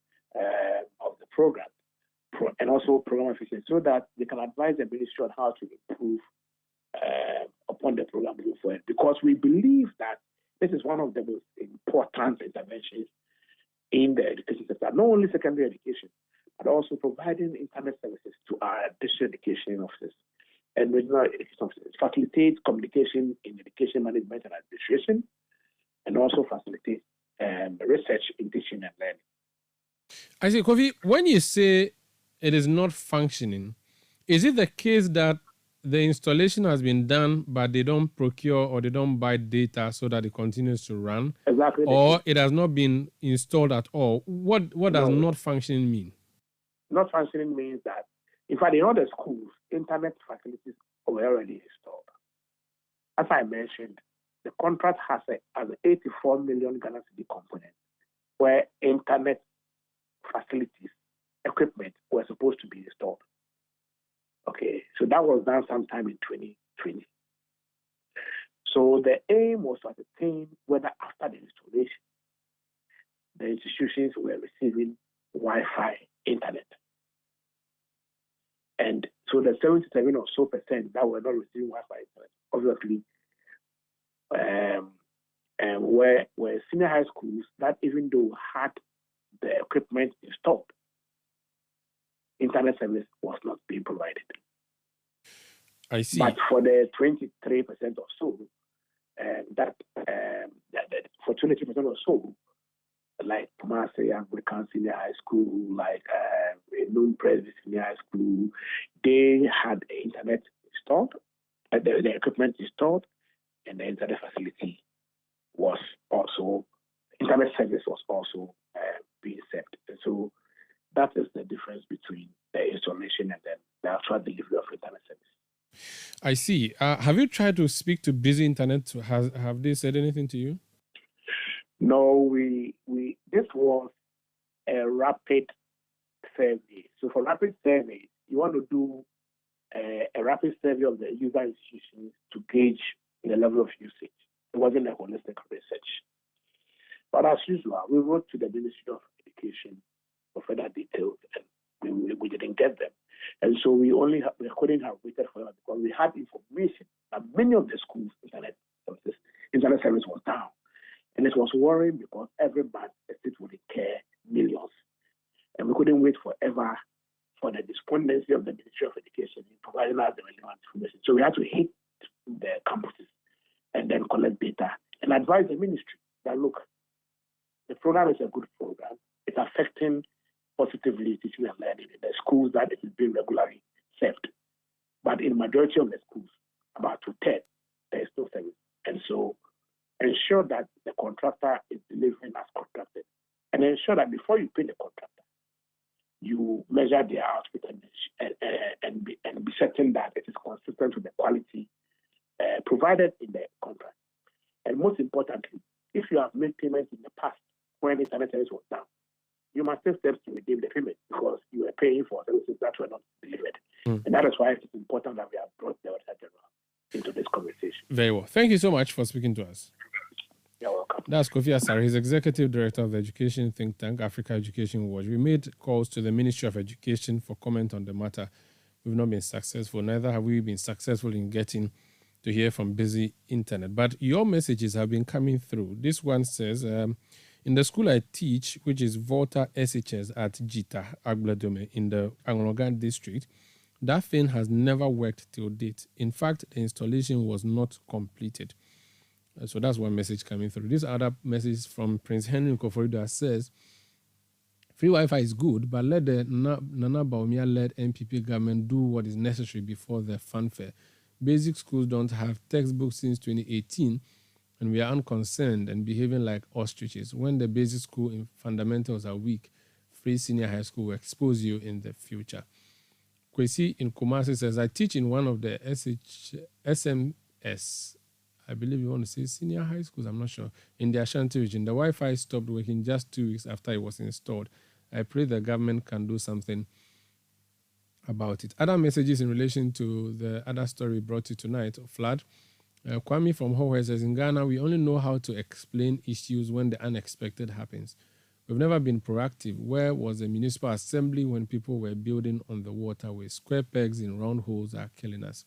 of the program and also program efficiency, so that they can advise the ministry on how to improve upon the program moving forward. Because we believe that this is one of the most important interventions in the education sector, not only secondary education, but also providing internet services to our district education officers and regional education officers, facilitate communication in education management and administration, and also facilitate research in teaching and learning. I see, Kofi, when you say it is not functioning, is it the case that the installation has been done, but they don't procure or they don't buy data so that it continues to run? Exactly. Or it has not been installed at all? What does not functioning mean? Not functioning means that, in fact, in other schools, internet facilities were already installed. As I mentioned, the contract has an 84 million Ghana cedi component where internet facilities, equipment were supposed to be installed. Okay, so that was done sometime in 2020. So the aim was to ascertain whether after the installation, the institutions were receiving Wi-Fi internet. And so the 77% or so that were not receiving Wi-Fi internet, obviously, were senior high schools that, even though had the equipment installed, internet service was not being provided. I see. But for the 23% or so, for 23% or so, like African Senior High School, like Noon Presby Senior High School, they had internet installed, the equipment installed, and the internet facility was also, internet service was also being set. And so that is the difference between the installation and then the actual delivery of internet service. I see. Have you tried to speak to Busy Internet? Have they said anything to you? No, this was a rapid survey. So for rapid survey, you want to do a rapid survey of the user institutions to gauge the level of usage. It wasn't a holistic research. But as usual, we wrote to the Ministry of Education for further details, and we didn't get them. And so we couldn't have waited for that because we had information that many of the schools' internet service was down. And it was worrying because every month the state would incur millions. And we couldn't wait forever for the despondency of the Ministry of Education in providing us the relevant information. So we had to hit the campuses and then collect data and advise the ministry that, look, the program is a good program. It's affecting positively teaching and learning in the schools that it is being regularly served. But in majority of the schools, about 2/3, there is no service. And so ensure that the contractor is delivering as contracted. And ensure that before you pay the contractor, you measure their output and be certain that it is consistent with the quality provided in the contract. And most importantly, if you have made payments in the past when internet service was down, you must take steps to redeem the payment because you are paying for services that were not delivered. And that is why it is important that we have brought the Auditor General into this conversation. Very well. Thank you so much for speaking to us. You're welcome. That's Kofi Asare. He's Executive Director of the Education think tank, Africa Education Watch. We made calls to the Ministry of Education for comment on the matter. We've not been successful. Neither have we been successful in getting to hear from Busy Internet. But your messages have been coming through. This one says, in the school I teach, which is Volta SHS at Jita, Agbladome, in the Angrogan district, that thing has never worked till date. In fact, the installation was not completed. So that's one message coming through. This other message from Prince Henry Nkoforido says, free Wi-Fi is good, but let the Nana Baumia-led NPP government do what is necessary before the fanfare. Basic schools don't have textbooks since 2018, and we are unconcerned and behaving like ostriches. When the basic school fundamentals are weak, free senior high school will expose you in the future. Kwesi in Kumasi says, I teach in one of the SMS, I believe you want to say senior high schools, I'm not sure, in the Ashanti region. The Wi-Fi stopped working just 2 weeks after it was installed. I pray the government can do something about it. Other messages in relation to the other story brought you tonight, flood. Kwame from Hohe says, in Ghana, we only know how to explain issues when the unexpected happens. We've never been proactive. Where was the municipal assembly when people were building on the waterway? Square pegs in round holes are killing us.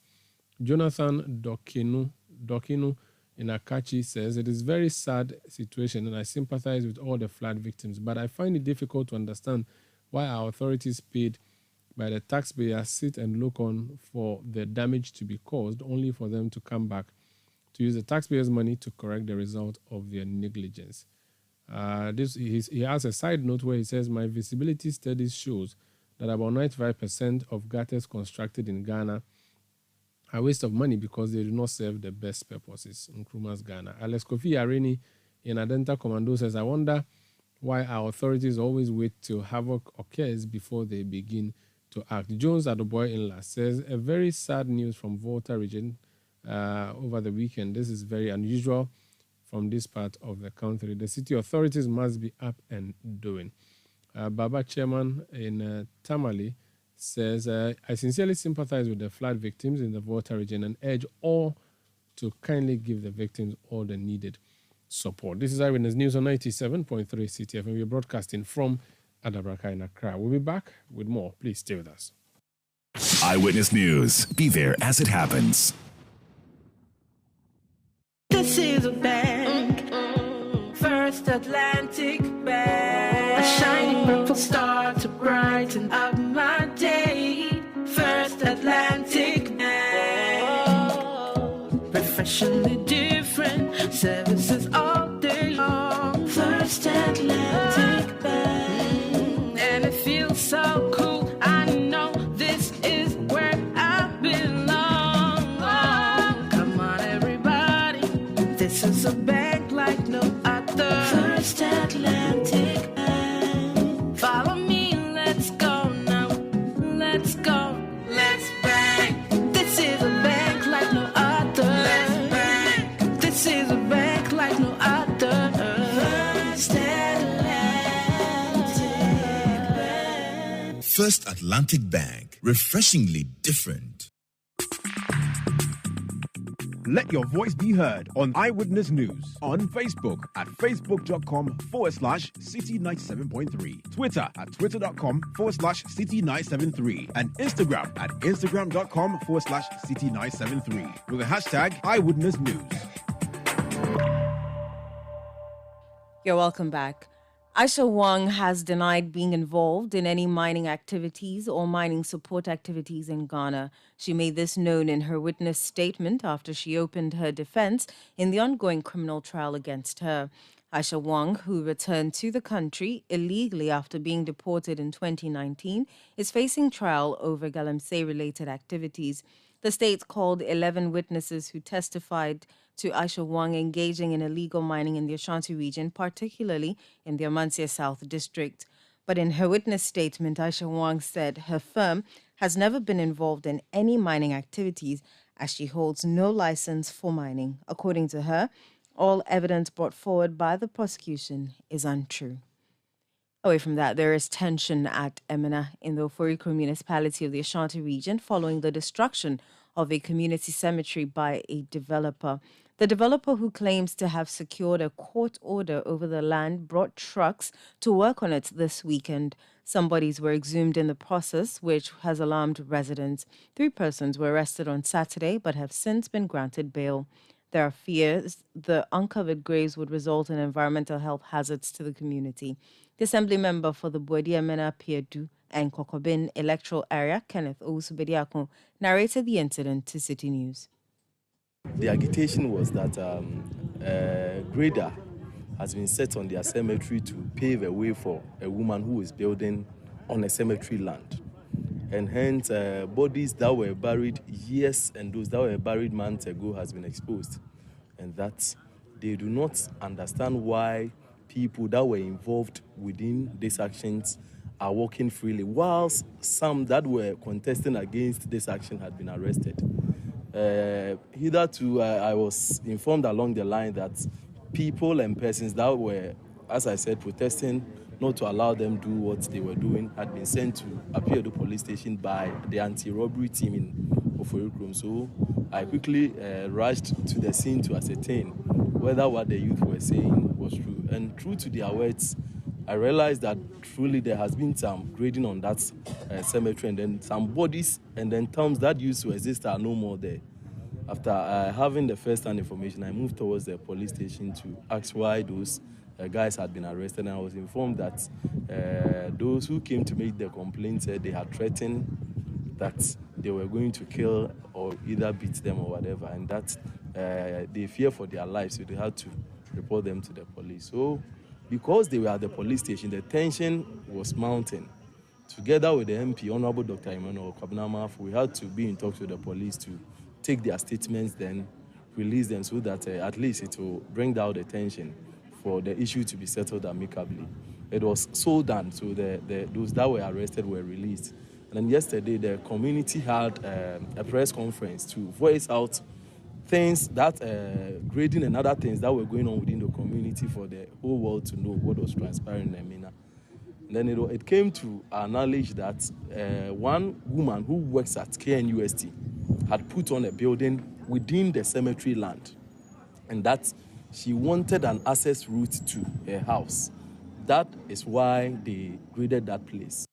Jonathan Dokinu in Akachi says, it is a very sad situation and I sympathize with all the flood victims, but I find it difficult to understand why our authorities paid by the taxpayers sit and look on for the damage to be caused only for them to come back to use the taxpayers' money to correct the result of their negligence. He has a side note where he says, my visibility studies shows that about 95% of gutters constructed in Ghana are a waste of money because they do not serve the best purposes. Nkrumah's Ghana. Alex Kofi Areni in Adenta Commando says, I wonder why our authorities always wait till havoc occurs before they begin to act. Jones Adoboy Inla says, a very sad news from Volta region over the weekend. This is very unusual from this part of the country. The city authorities must be up and doing. Baba Chairman in Tamale says, I sincerely sympathize with the flood victims in the Volta region and urge all to kindly give the victims all the needed support. This is Eyewitness News on 97.3 Citi FM. We're broadcasting from Adabraka in Accra. We'll be back with more. Please stay with us. Eyewitness News. Be there as it happens. This is a bank, First Atlantic Bank, a shining purple star to brighten up my day. First Atlantic Bank, refreshingly different services all day long. First Atlantic Bank. This is a bank like no other. First Atlantic Bank. Follow me, let's go now. Let's go, let's bank. This is a bank like no other. Let's bank. This is a bank like no other. First Atlantic Bank. First Atlantic Bank, refreshingly different. Let your voice be heard on Eyewitness News on Facebook at facebook.com/Citi97.3, Twitter at twitter.com/Citi973, and Instagram at instagram.com/Citi973 with the hashtag Eyewitness News. You're welcome back. Aisha Wang has denied being involved in any mining activities or mining support activities in Ghana. She made this known in her witness statement after she opened her defense in the ongoing criminal trial against her. Aisha Wang, who returned to the country illegally after being deported in 2019, is facing trial over Galamsey-related activities. The state called 11 witnesses who testified to Aisha Wang engaging in illegal mining in the Ashanti region, particularly in the Amansia South District. But in her witness statement, Aisha Wang said her firm has never been involved in any mining activities as she holds no license for mining. According to her, all evidence brought forward by the prosecution is untrue. Away from that, there is tension at Emina in the Oforiko municipality of the Ashanti region following the destruction of a community cemetery by a developer. The developer, who claims to have secured a court order over the land, brought trucks to work on it this weekend. Some bodies were exhumed in the process, which has alarmed residents. 3 persons were arrested on Saturday but have since been granted bail. There are fears the uncovered graves would result in environmental health hazards to the community. The Assembly member for the Emina Pierdu and Kokobin electoral area, Kenneth Owusu-Bediako, narrated the incident to Citi News. The agitation was that a grader has been set on their cemetery to pave a way for a woman who is building on a cemetery land. And hence, bodies that were buried years and those that were buried months ago has been exposed. And that they do not understand why people that were involved within these actions are walking freely, whilst some that were contesting against this action had been arrested. Hitherto, I was informed along the line that people and persons that were, as I said, protesting not to allow them do what they were doing had been sent to appear at the police station by the anti-robbery team in Oforikrom. So I quickly rushed to the scene to ascertain whether what the youth were saying was true. And true to their words, I realized that truly there has been some grading on that cemetery, and then some bodies and then tombs that used to exist are no more there. After having the first-hand information, I moved towards the police station to ask why those guys had been arrested, and I was informed that those who came to make the complaint said they had threatened that they were going to kill or either beat them or whatever, and that they fear for their lives, so they had to report them to the police. So because they were at the police station, the tension was mounting. Together with the MP, Honorable Dr. Emmanuel Kwabnamaf, we had to be in touch with the police to take their statements, then release them so that at least it will bring down the tension for the issue to be settled amicably. It was so done, so those that were arrested were released. And then yesterday, the community had a press conference to voice out things that grading and other things that were going on within the community for the whole world to know what was transpiring in Emina. And then it came to our knowledge that one woman who works at KNUST had put on a building within the cemetery land, and that she wanted an access route to her house. That is why they graded that place.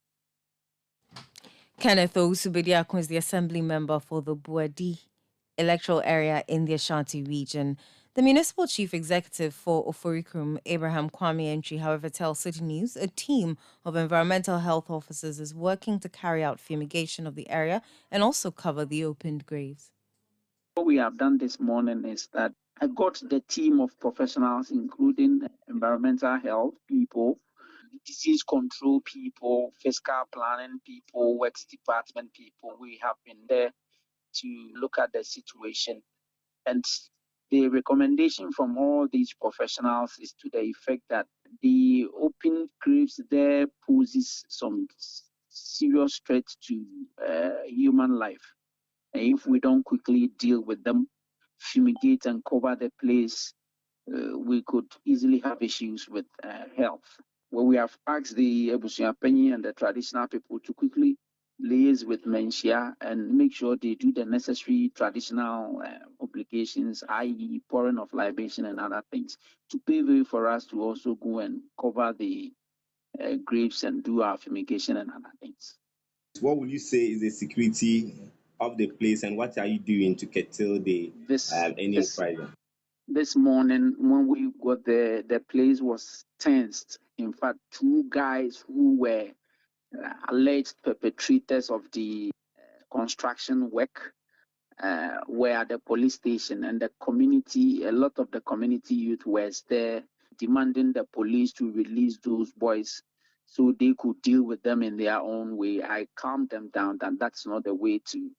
Kenneth Owusu-Bediako is the Assembly member for the Buadi electoral area in the Ashanti region. The municipal chief executive for Oforikrom, Abraham Kwame Entry, however, tells Citi News a team of environmental health officers is working to carry out fumigation of the area and also cover the opened graves. What we have done this morning is that I got the team of professionals, including environmental health people, disease control people, fiscal planning people, works department people. We have been there to look at the situation. And The recommendation from all these professionals is to the effect that the open graves there poses some serious threat to human life. And if we don't quickly deal with them, fumigate and cover the place, we could easily have issues with health. Well, we have asked the Ebusiapenyi and the traditional people to quickly liaise with Menchia and make sure they do the necessary traditional obligations, i.e. pouring of libation and other things, to pave way for us to also go and cover the graves and do our fumigation and other things. What would you say is the security of the place, and what are you doing to curtail the any uprising? This morning, when we got there, the place was tensed. In fact, 2 guys who were alleged perpetrators of the construction work were at the police station, and the community, a lot of the community youth was there demanding the police to release those boys so they could deal with them in their own way. I calmed them down that that's not the way to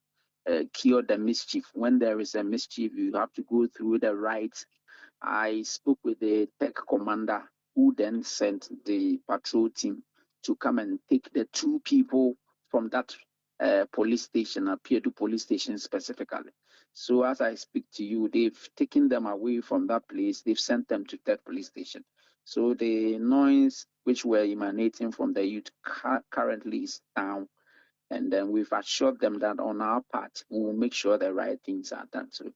cure the mischief. When there is a mischief, you have to go through the rights. I spoke with the tech commander, who then sent the patrol team to come and take the 2 people from that police station, Apiedu police station specifically. So as I speak to you, they've taken them away from that place. They've sent them to that police station. So the noise which were emanating from the youth currently is down. And then we've assured them that on our part, we will make sure the right things are done. So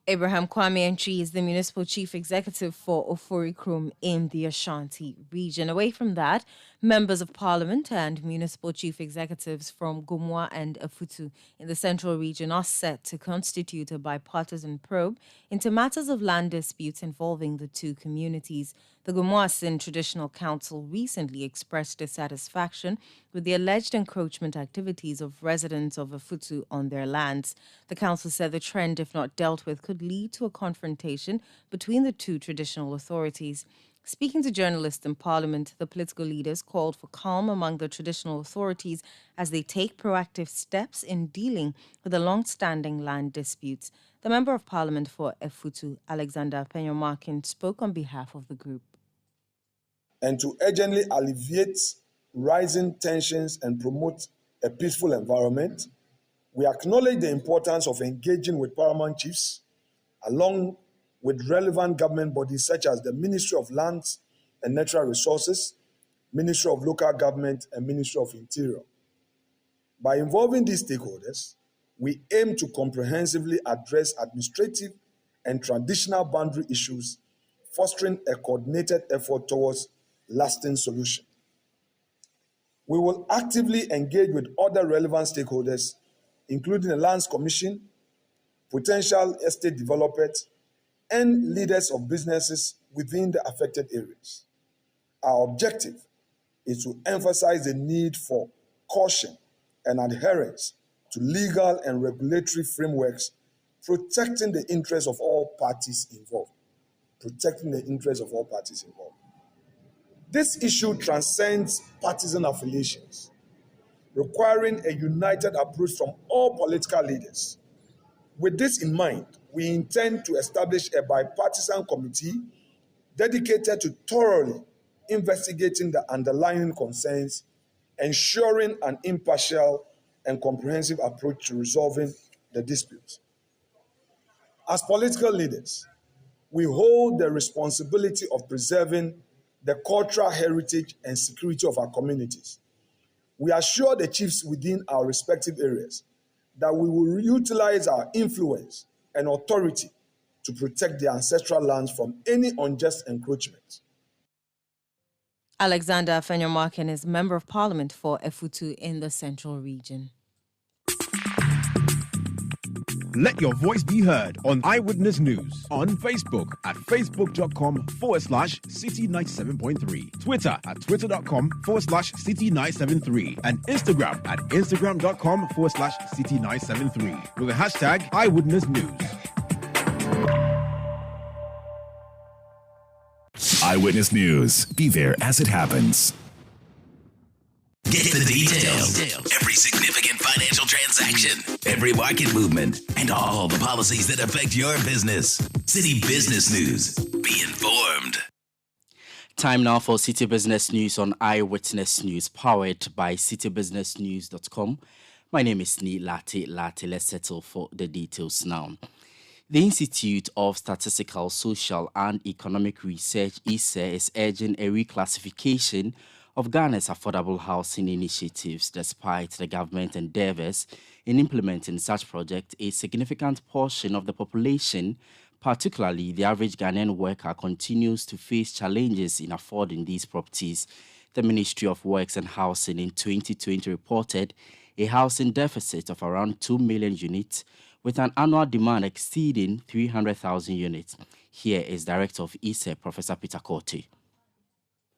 Abraham Kwame Entry is the Municipal Chief Executive for Oforikrom in the Ashanti region. Away from that, members of Parliament and Municipal Chief Executives from Gumwa and Afutu in the Central region are set to constitute a bipartisan probe into matters of land disputes involving the 2 communities. The Gumwasin Traditional Council recently expressed dissatisfaction with the alleged encroachment activities of residents of Afutu on their lands. The council said the trend, if not dealt with, could lead to a confrontation between the 2 traditional authorities. Speaking to journalists in Parliament, the political leaders called for calm among the traditional authorities as they take proactive steps in dealing with the long-standing land disputes. The Member of Parliament for Afutu, Alexander Penyomarkin, spoke on behalf of the group. And to urgently alleviate rising tensions and promote a peaceful environment, we acknowledge the importance of engaging with paramount chiefs, along with relevant government bodies such as the Ministry of Lands and Natural Resources, Ministry of Local Government, and Ministry of Interior. By involving these stakeholders, we aim to comprehensively address administrative and traditional boundary issues, fostering a coordinated effort towards lasting solution. We will actively engage with other relevant stakeholders, including the Lands Commission, potential estate developers, and leaders of businesses within the affected areas. Our objective is to emphasize the need for caution and adherence to legal and regulatory frameworks, protecting the interests of all parties involved. This issue transcends partisan affiliations, requiring a united approach from all political leaders. With this in mind, we intend to establish a bipartisan committee dedicated to thoroughly investigating the underlying concerns, ensuring an impartial and comprehensive approach to resolving the disputes. As political leaders, we hold the responsibility of preserving the cultural heritage and security of our communities. We assure the chiefs within our respective areas that we will utilize our influence and authority to protect the ancestral lands from any unjust encroachment. Alexander Fenyomarkin is Member of Parliament for Afutu in the Central region. Let your voice be heard on Eyewitness News on Facebook at facebook.com/Citi97.3, Twitter at twitter.com/Citi973, and Instagram at instagram.com/Citi973 with the hashtag Eyewitness News. Eyewitness News. Be there as it happens. Get the details. details. Every significant financial transaction, every market movement, and all the policies that affect your business. Citi Business News. Be informed. Time now for Citi Business News on Eyewitness News, powered by citibusinessnews.com. My name is Nii Lati. Let's settle for the details now. The Institute of Statistical, Social and Economic Research, ISE, is urging a reclassification of Ghana's affordable housing initiatives. Despite the government endeavors in implementing such projects, a significant portion of the population, particularly the average Ghanaian worker, continues to face challenges in affording these properties. The Ministry of Works and Housing in 2020 reported a housing deficit of around 2 million units, with an annual demand exceeding 300,000 units. Here is Director of ISE, Professor Peter Korte.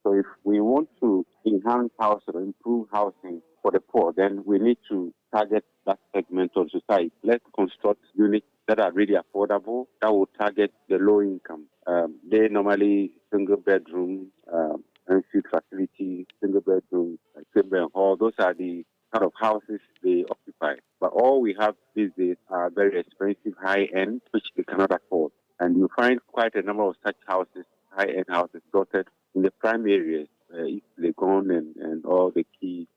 So if we want to enhance housing or improve housing for the poor, then we need to target that segment of society. Let's construct units that are really affordable, that will target the low income. They normally single bedroom, ensuite facility, single bedroom, chamber and hall. Those are the kind of houses they occupy. But all we have these days are very expensive, high-end, which they cannot afford. And you find quite a number of such houses, high-end houses, dotted in the prime areas, East Legon and all the key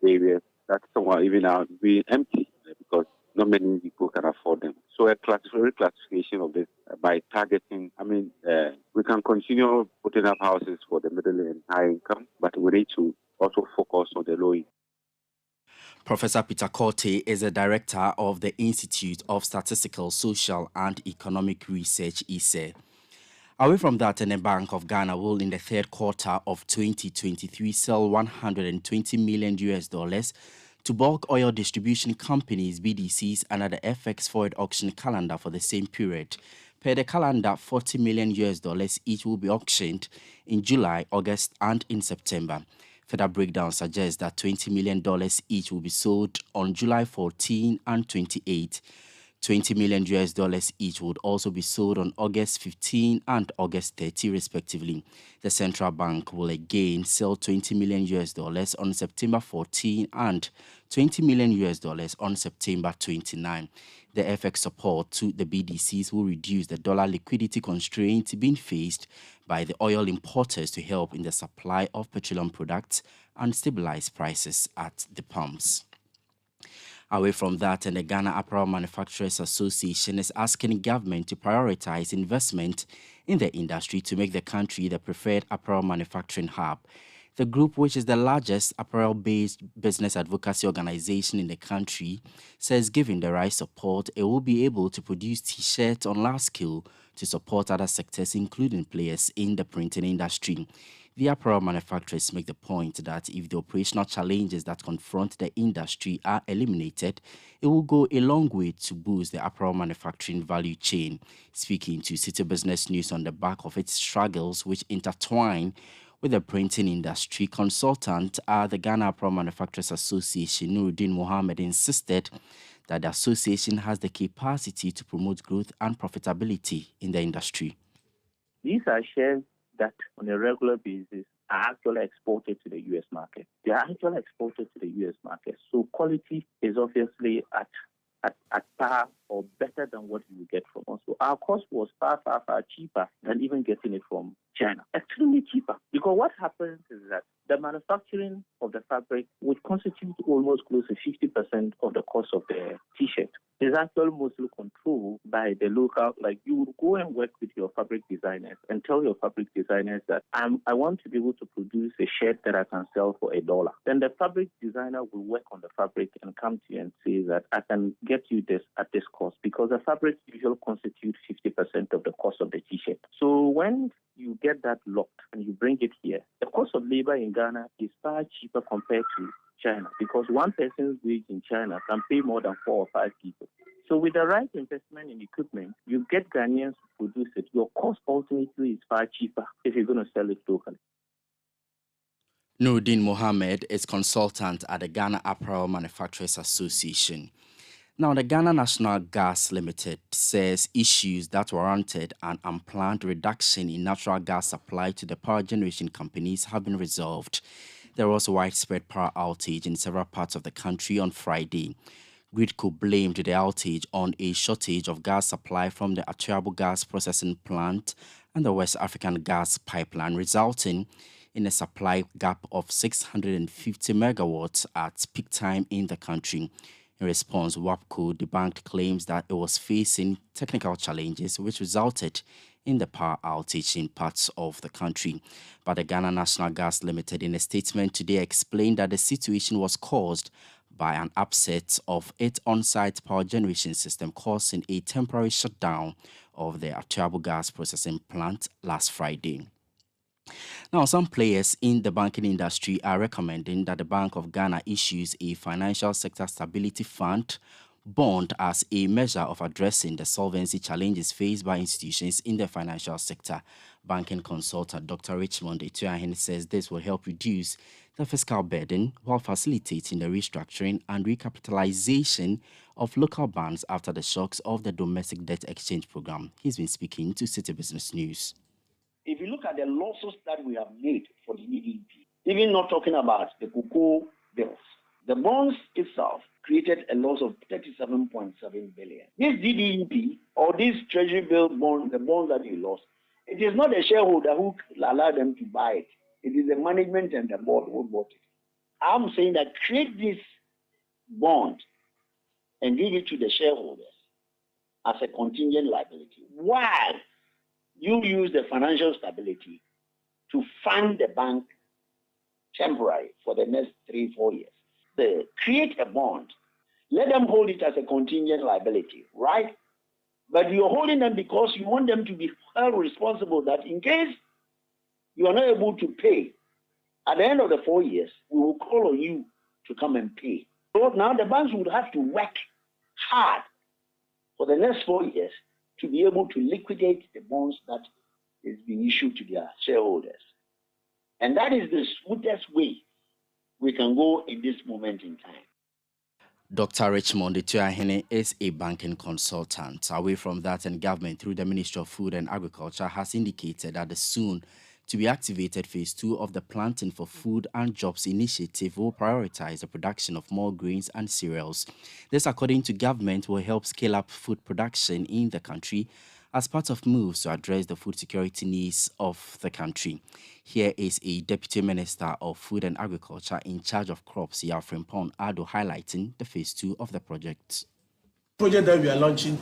areas that somewhat even are being empty because not many people can afford them. So a reclassification of this by targeting, we can continue putting up houses for the middle and high income, but we need to also focus on the low income. Professor Peter Korte is a director of the Institute of Statistical, Social and Economic Research, ISE. Away from that, the Bank of Ghana will, in the third quarter of 2023, sell $120 million to bulk oil distribution companies, BDCs, under the FX forward auction calendar for the same period. Per the calendar, $40 million each will be auctioned in July, August, and in September. Further breakdown suggests that $20 million each will be sold on July 14 and 28. $20 million each would also be sold on August 15 and August 30, respectively. The central bank will again sell $20 million on September 14 and $20 million on September 29. The FX support to the BDCs will reduce the dollar liquidity constraint being faced by the oil importers to help in the supply of petroleum products and stabilize prices at the pumps. Away from that, and the Ghana Apparel Manufacturers Association is asking government to prioritize investment in the industry to make the country the preferred apparel manufacturing hub. The group, which is the largest apparel-based business advocacy organization in the country, says given the right support, it will be able to produce T-shirts on large scale to support other sectors, including players in the printing industry. The apparel manufacturers make the point that if the operational challenges that confront the industry are eliminated, it will go a long way to boost the apparel manufacturing value chain. Speaking to Citi Business News on the back of its struggles, which intertwine with the printing industry, consultant at the Ghana Apparel Manufacturers Association, Nuruddin Mohammed, insisted that the association has the capacity to promote growth and profitability in the industry. These are shares that on a regular basis are actually exported to the U.S. market. They are actually exported to the U.S. market. So quality is obviously at par or better than what you get from us. So our cost was far cheaper than even getting it from China. Extremely cheaper. Because what happens is that the manufacturing of the fabric, which constitutes almost close to 50% of the cost of the T-shirt, is actually mostly controlled by the local. Like, you would go and work with your fabric designers and tell your fabric designers that I want to be able to produce a shirt that I can sell for $1. Then the fabric designer will work on the fabric and come to you and say that I can get you this at this cost, because the fabric usually constitutes 50% of the cost of the T-shirt. So when you get that locked and you bring it here, the cost of labor in Ghana is far cheaper compared to China, because one person's wage in China can pay more than 4 or 5 people. So with the right investment in equipment, you get Ghanaians to produce it. Your cost ultimately is far cheaper if you're going to sell it locally. Nuruddin Mohammed is consultant at the Ghana Apparel Manufacturers Association. Now, the Ghana National Gas Limited says issues that warranted an unplanned reduction in natural gas supply to the power generation companies have been resolved. There was a widespread power outage in several parts of the country on Friday. Gridco blamed the outage on a shortage of gas supply from the Atuabo gas processing plant and the West African gas pipeline, resulting in a supply gap of 650 megawatts at peak time in the country. In response, WAPCO debunked claims that it was facing technical challenges which resulted in the power outage in parts of the country. But the Ghana National Gas Limited, in a statement today, explained that the situation was caused by an upset of its on-site power generation system, causing a temporary shutdown of the Atuabo gas processing plant last Friday. Now, some players in the banking industry are recommending that the Bank of Ghana issues a financial sector stability fund bond as a measure of addressing the solvency challenges faced by institutions in the financial sector. Banking consultant Dr. Richmond Etuahin says this will help reduce the fiscal burden while facilitating the restructuring and recapitalization of local banks after the shocks of the domestic debt exchange program. He's been speaking to Citi Business News. If you look at the losses that we have made for the DDP, even not talking about the cocoa bills, the bonds itself created a loss of 37.7 billion. This DDP or this treasury bill bond, the bond that you lost, it is not the shareholder who allowed them to buy it. It is the management and the board who bought it. I'm saying that create this bond and give it to the shareholders as a contingent liability, while you use the financial stability to fund the bank temporarily for the next 3-4 years. Create a bond. Let them hold it as a contingent liability, right? But you're holding them because you want them to be held responsible that in case you are not able to pay, at the end of the 4 years, we will call on you to come and pay. So now the banks would have to work hard for the next 4 years to be able to liquidate the bonds that is being issued to their shareholders. And that is the smoothest way we can go in this moment in time. Dr. Richmond Etuahin is a banking consultant. Away from that, and government through the Ministry of Food and Agriculture has indicated that the soon to be activated phase 2 of the Planting for Food and Jobs initiative will prioritize the production of more grains and cereals. This, according to government, will help scale up food production in the country as part of moves to address the food security needs of the country. Here is a Deputy Minister of Food and Agriculture in charge of crops, Frimpong Ado, highlighting the phase 2 of the project. Project that we are launching,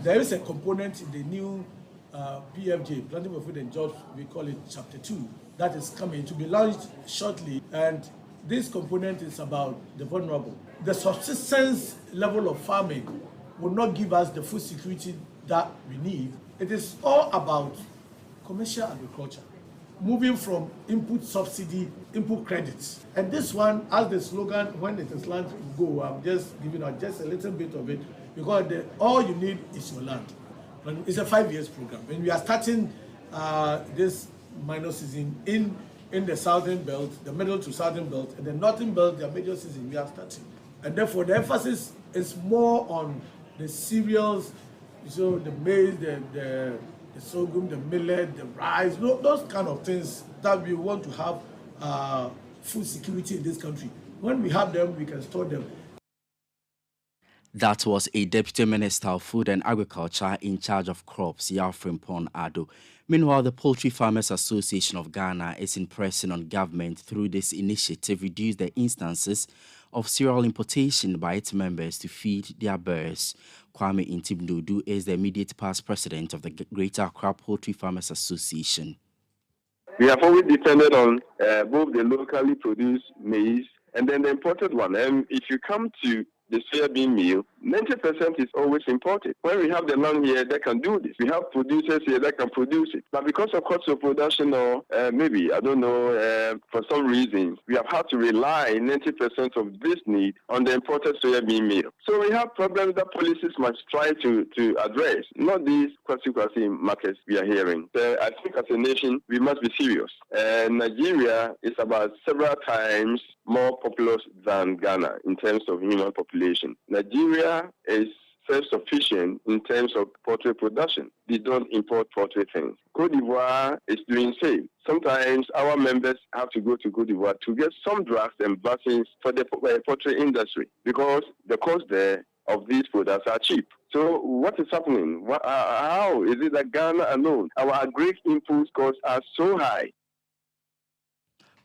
there is a component in the new PFJ, Planting for Food and Jobs, we call it Chapter 2, that is coming to be launched shortly. And this component is about the vulnerable. The subsistence level of farming will not give us the food security that we need. It is all about commercial agriculture, moving from input subsidy, input credits. And this one, as the slogan, when it is launched, go, I'm just giving out just a little bit of it, because all you need is your land. And it's a 5 years program. And we are starting this minor season in the southern belt, the middle to southern belt, and the northern belt, their major season, we are starting. And therefore, the emphasis is more on the cereals, so the maize, the sorghum, the millet, the rice, those kind of things that we want to have food security in this country. When we have them, we can store them. That was a Deputy Minister of Food and Agriculture in charge of crops, Frimpong Ado. Meanwhile, the Poultry Farmers Association of Ghana is pressing on government through this initiative reduce the instances of cereal importation by its members to feed their birds. Kwame Intibnodu is the immediate past president of the Greater Accra Poultry Farmers Association. We have always depended on both the locally produced maize and then the imported one. And if you come to the soybean meal, 90% is always imported. When we have the land here that can do this, we have producers here that can produce it. But because of cost of production or maybe, I don't know, for some reasons, we have had to rely 90% of this need on the imported soybean meal. So we have problems that policies must try to address, not these quasi markets we are hearing. So I think as a nation, we must be serious. Nigeria is about several times more populous than Ghana in terms of human population. Nigeria is self-sufficient in terms of poultry production. They don't import poultry things. Cote d'Ivoire is doing same. Sometimes our members have to go to Cote d'Ivoire to get some drugs and vaccines for the poultry industry because the cost there of these products are cheap. So what is happening? How is it that Ghana alone, our agri input costs are so high?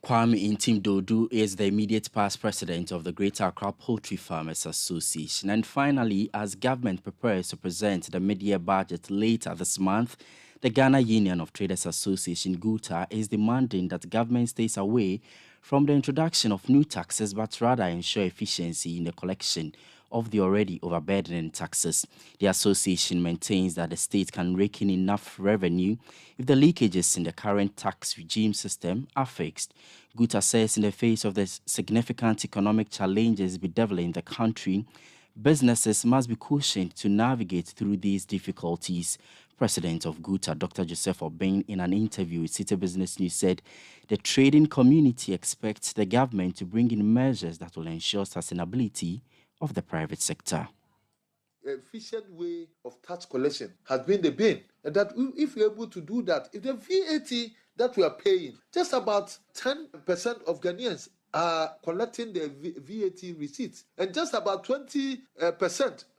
Kwame Intim Dodu is the immediate past president of the Greater Accra Poultry Farmers Association. And finally, as government prepares to present the mid-year budget later this month, the Ghana Union of Traders Association, GUTA, is demanding that government stays away from the introduction of new taxes, but rather ensure efficiency in the collection of the already overburdening taxes. The association maintains that the state can rake in enough revenue if the leakages in the current tax regime system are fixed. GUTA says in the face of the significant economic challenges bedeviling the country, businesses must be cushioned to navigate through these difficulties. President of GUTA, Dr. Joseph Obeng, in an interview with Citi Business News, said the trading community expects the government to bring in measures that will ensure sustainability of the private sector. Efficient way of tax collection has been the bane, and that if we're able to do that, if the VAT that we are paying, just about 10% of Ghanaians are collecting their VAT receipts, and just about 20%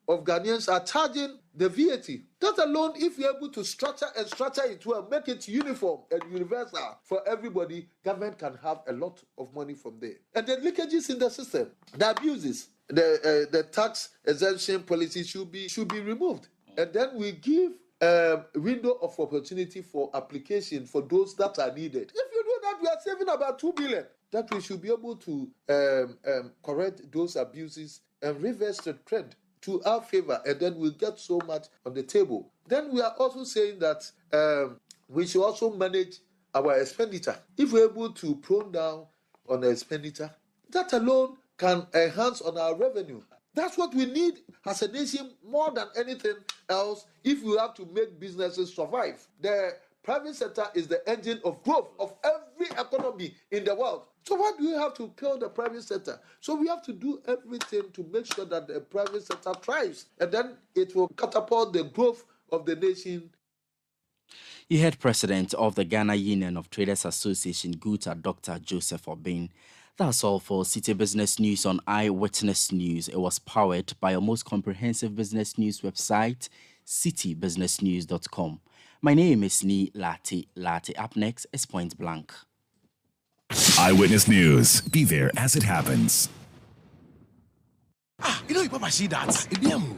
of Ghanaians are charging the VAT. That alone, if we're able to structure it well, make it uniform and universal for everybody, government can have a lot of money from there. And the leakages in the system, the abuses, the tax exemption policy should be removed, and then we give a window of opportunity for application for those that are needed. If you do that, we are saving about 2 billion. That we should be able to correct those abuses and reverse the trend to our favor, and then we'll get so much on the table. Then we are also saying that we should also manage our expenditure. If we're able to prune down on the expenditure, that alone can enhance on our revenue. That's what we need as a nation more than anything else if we have to make businesses survive. The private sector is the engine of growth of every economy in the world. So why do we have to kill the private sector? So we have to do everything to make sure that the private sector thrives, and then it will catapult the growth of the nation. You heard President of the Ghana Union of Traders Association, GUTA, Dr. Joseph Obeng. That's all for Citi Business News on Eyewitness News. It was powered by your most comprehensive business news website, citibusinessnews.com. My name is Ni Lati. Up next is Point Blank. Eyewitness News. Be there as it happens. You know your papa see that?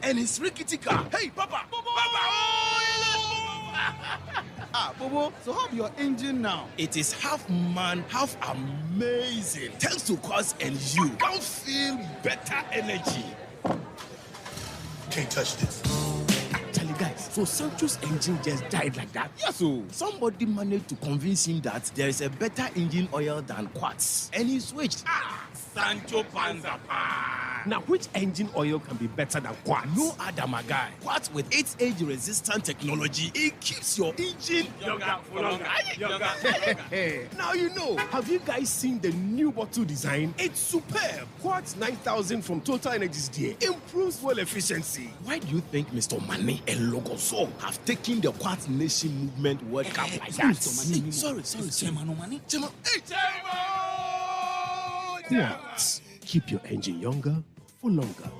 And it's rickety car. Hey, papa! Bobo, so how your engine now? It is half man, half amazing. Thanks to Cause and you. Don't feel better energy. Can't touch this. Actually, guys, so Sancho's engine just died like that? Yes, so somebody managed to convince him that there is a better engine oil than Quartz. And he switched. Sancho Panza. Now, which engine oil can be better than Quartz? No other, my guy. Quartz with its age-resistant technology, it keeps your engine younger for longer. Now you know. Have you guys seen the new bottle design? It's superb. Quartz 9000 from Total Energies there improves fuel efficiency. Why do you think Mr. Mane and Logoso have taken the Quartz Nation movement World Cup like that? Sorry. Quartz. Keep your engine younger for longer.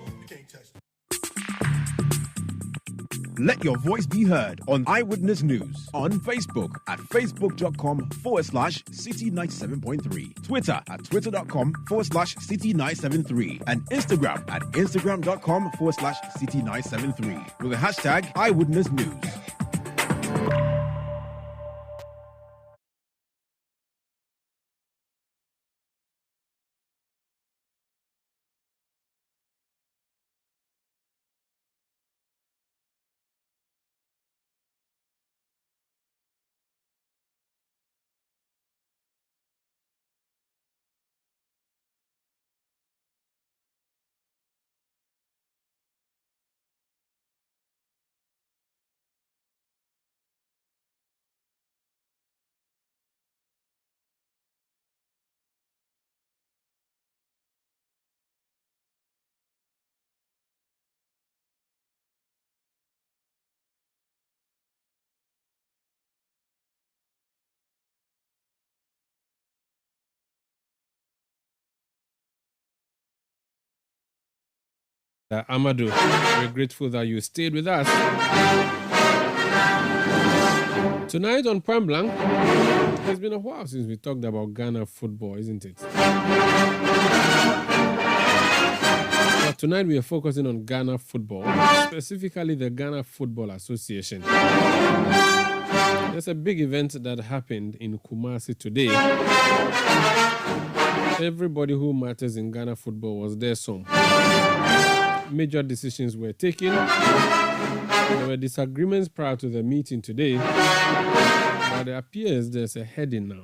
Let your voice be heard on Eyewitness News on Facebook at facebook.com/Citi97.3, Twitter at twitter.com/Citi973, and Instagram at instagram.com/Citi973 with the hashtag Eyewitness News. Amadou, we're grateful that you stayed with us. Tonight on Point Blank, it's been a while since we talked about Ghana football, isn't it? But tonight we are focusing on Ghana football, specifically the Ghana Football Association. There's a big event that happened in Kumasi today. Everybody who matters in Ghana football was there. Some major decisions were taken. There were disagreements prior to the meeting today, but it appears there's a heading now.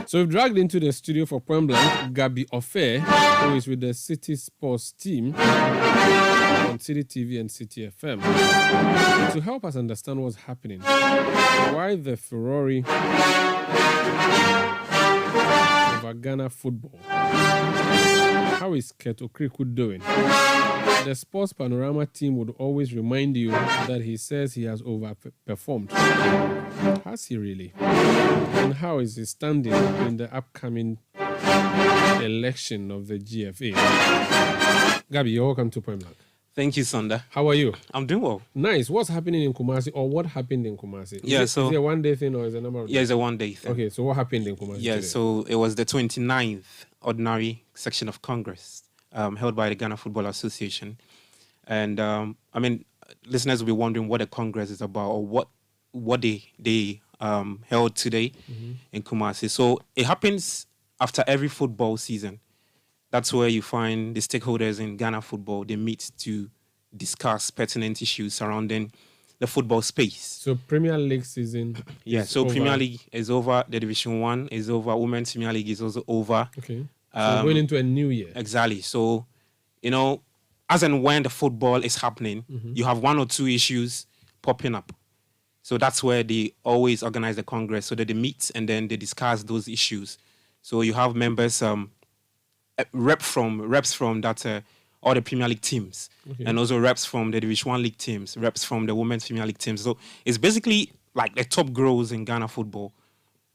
So we've dragged into the studio for Point Blank Gabi Ofe, who is with the Citi Sports team on Citi TV and Citi FM, to help us understand what's happening. Why the furore over Ghana football? How is Keto Kriku doing? The Sports Panorama team would always remind you that he says he has overperformed. Has he really? And how is he standing in the upcoming election of the GFA? Gabi, you're welcome to Point Blank. Thank you, Sonda. How are you? I'm doing well. Nice. What's happening in Kumasi, or what happened in Kumasi? Is it a one-day thing or is it a number of days? Yeah, it's a one-day thing. Okay, so what happened in Kumasi today? So it was the 29th Ordinary Section of Congress held by the Ghana Football Association. And, listeners will be wondering what the Congress is about or what they held today in Kumasi. So it happens after every football season. That's where you find the stakeholders in Ghana football. They meet to discuss pertinent issues surrounding the football space. So Premier League season so Premier League is over. The Division 1 is over. Women's Premier League is also over. Okay. So going into a new year. Exactly. So, as and when the football is happening, you have one or two issues popping up. So that's where they always organize the Congress, so that they meet and then they discuss those issues. So you have members, reps from that all the Premier League teams, and also reps from the Division 1 League teams, reps from the Women's Premier League teams. So it's basically like the top girls in Ghana football.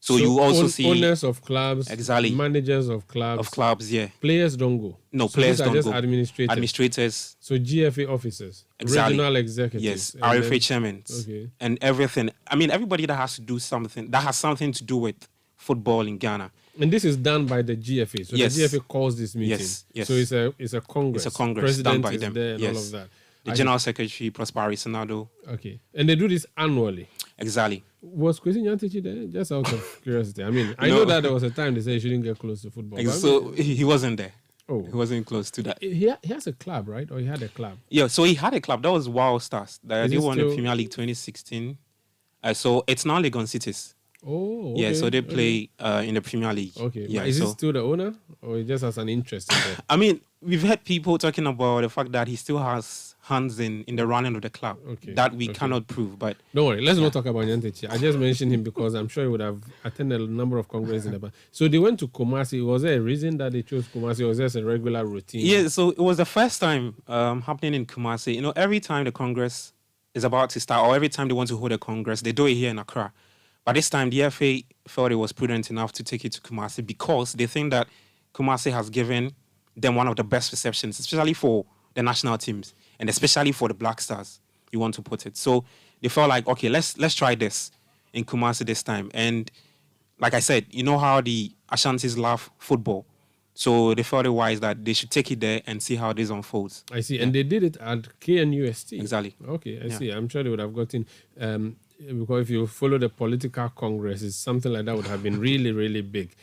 So you also see owners of clubs, exactly, managers of clubs, yeah. Players don't go. No, players don't just go. Administrators. So GFA officers, regional executives, yes, RFA chairmen, and everything. I mean, everybody that has to do something that has something to do with football in Ghana. And this is done by the GFA. So yes. the GFA calls this meeting. Yes, yes. So it's a Congress. It's a Congress President done by is them. there and yes. all of that. The General Secretary, Prosperi Senado. Okay. And they do this annually. Exactly. Was Kwesi Nyantakyi there? Just out of curiosity. I mean, I know that there was a time they said you shouldn't get close to football. So he wasn't there. Oh. He wasn't close to that. He has a club, right? Or he had a club? Yeah, so he had a club. That was Wild Stars. They won the Premier League 2016. So it's now Legon Cities. Oh, okay. Yeah, so they play in the Premier League. Okay. Yeah, is he still the owner or just has an interest in that? I mean, we've heard people talking about the fact that he still has hands in the running of the club. Okay. That we cannot prove, but... Don't worry, let's not talk about Nyantakyi. I just mentioned him because I'm sure he would have attended a number of congresses in the past. So they went to Kumasi. Was there a reason that they chose Kumasi or was this a regular routine? Yeah, so it was the first time happening in Kumasi. Every time the Congress is about to start or every time they want to hold a Congress, they do it here in Accra. But this time, the FA felt it was prudent enough to take it to Kumasi because they think that Kumasi has given them one of the best receptions, especially for the national teams and especially for the Black Stars, you want to put it. So they felt like, okay, let's try this in Kumasi this time. And like I said, you know how the Ashantis love football. So they felt it wise that they should take it there and see how this unfolds. I see. Yeah. And they did it at KNUST. Exactly. Okay, I see. I'm sure they would have gotten... because if you follow the political congress, it's something like that would have been really, really big,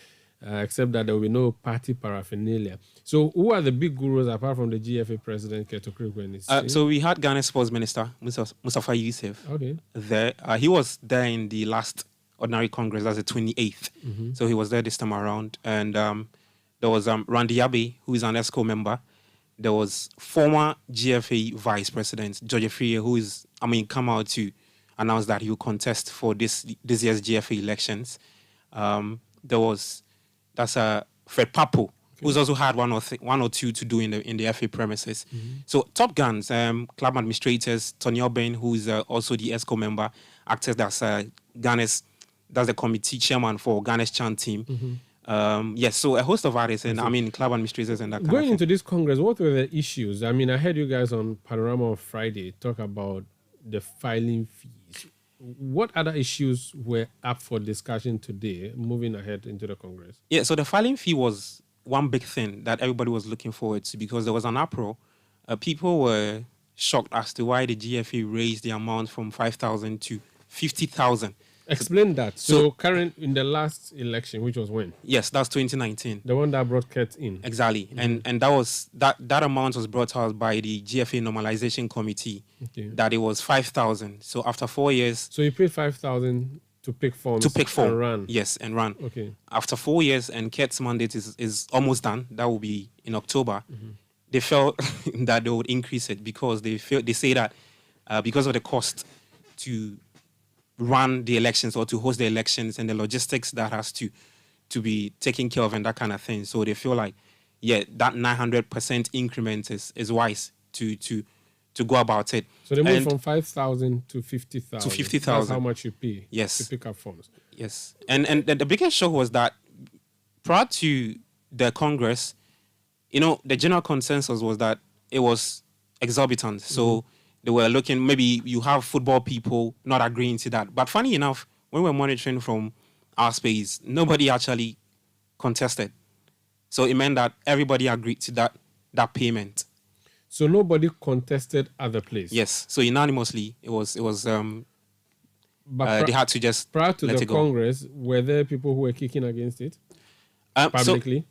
except that there will be no party paraphernalia. So who are the big gurus apart from the GFA president, Keto Kriku, and his team? So we had Ghana Sports Minister, Mustafa Yusuf, there. He was there in the last Ordinary Congress, that's the 28th. Mm-hmm. So he was there this time around. And there was Randy Abbey, who is an ESCO member. There was former GFA Vice President, George Afriye, who is, come out to announced that he will contest for this year's GFA elections. That's Fred Papo, who's also had one or two to do in the FA premises. Mm-hmm. So top guns, club administrators, Tony Oben, who is also the ESCO member, acted as Ghana's that's the committee chairman for Ghana's Chan team. Mm-hmm. Yes, so a host of artists and club administrators and that kind Going of into this Congress, what were the issues? I mean, I heard you guys on Panorama on Friday talk about the filing fees. What other issues were up for discussion today, moving ahead into the Congress? Yeah, so the filing fee was one big thing that everybody was looking forward to because there was an uproar. People were shocked as to why the GFA raised the amount from 5,000 to 50,000. Explain that. So current in the last election, which was when? Yes, that's 2019. The one that brought Kurt in. Exactly. Mm-hmm. And that was that amount was brought out by the GFA Normalization Committee. Okay. That it was 5,000. So after 4 years. So you paid 5,000 to pick forms. And run. Yes, and run. Okay. After 4 years, and Kurt's mandate is almost done. That will be in October. Mm-hmm. They felt that they would increase it because they say that because of the cost to run the elections or to host the elections and the logistics that has to be taken care of and that kind of thing. So they feel like, yeah, that 900% increment is wise to go about it. So they moved from 5,000 to 50,000. To 50,000. That's how much you pay. Yes. To pick up forms. Yes. And the biggest shock was that prior to the Congress, the general consensus was that it was exorbitant. So they were looking, maybe you have football people not agreeing to that. But funny enough, when we're monitoring from our space, nobody actually contested. So it meant that everybody agreed to that payment. So nobody contested at the place? Yes. So unanimously, it was they had to just prior to let the it go. Congress, were there people who were kicking against it? Publicly?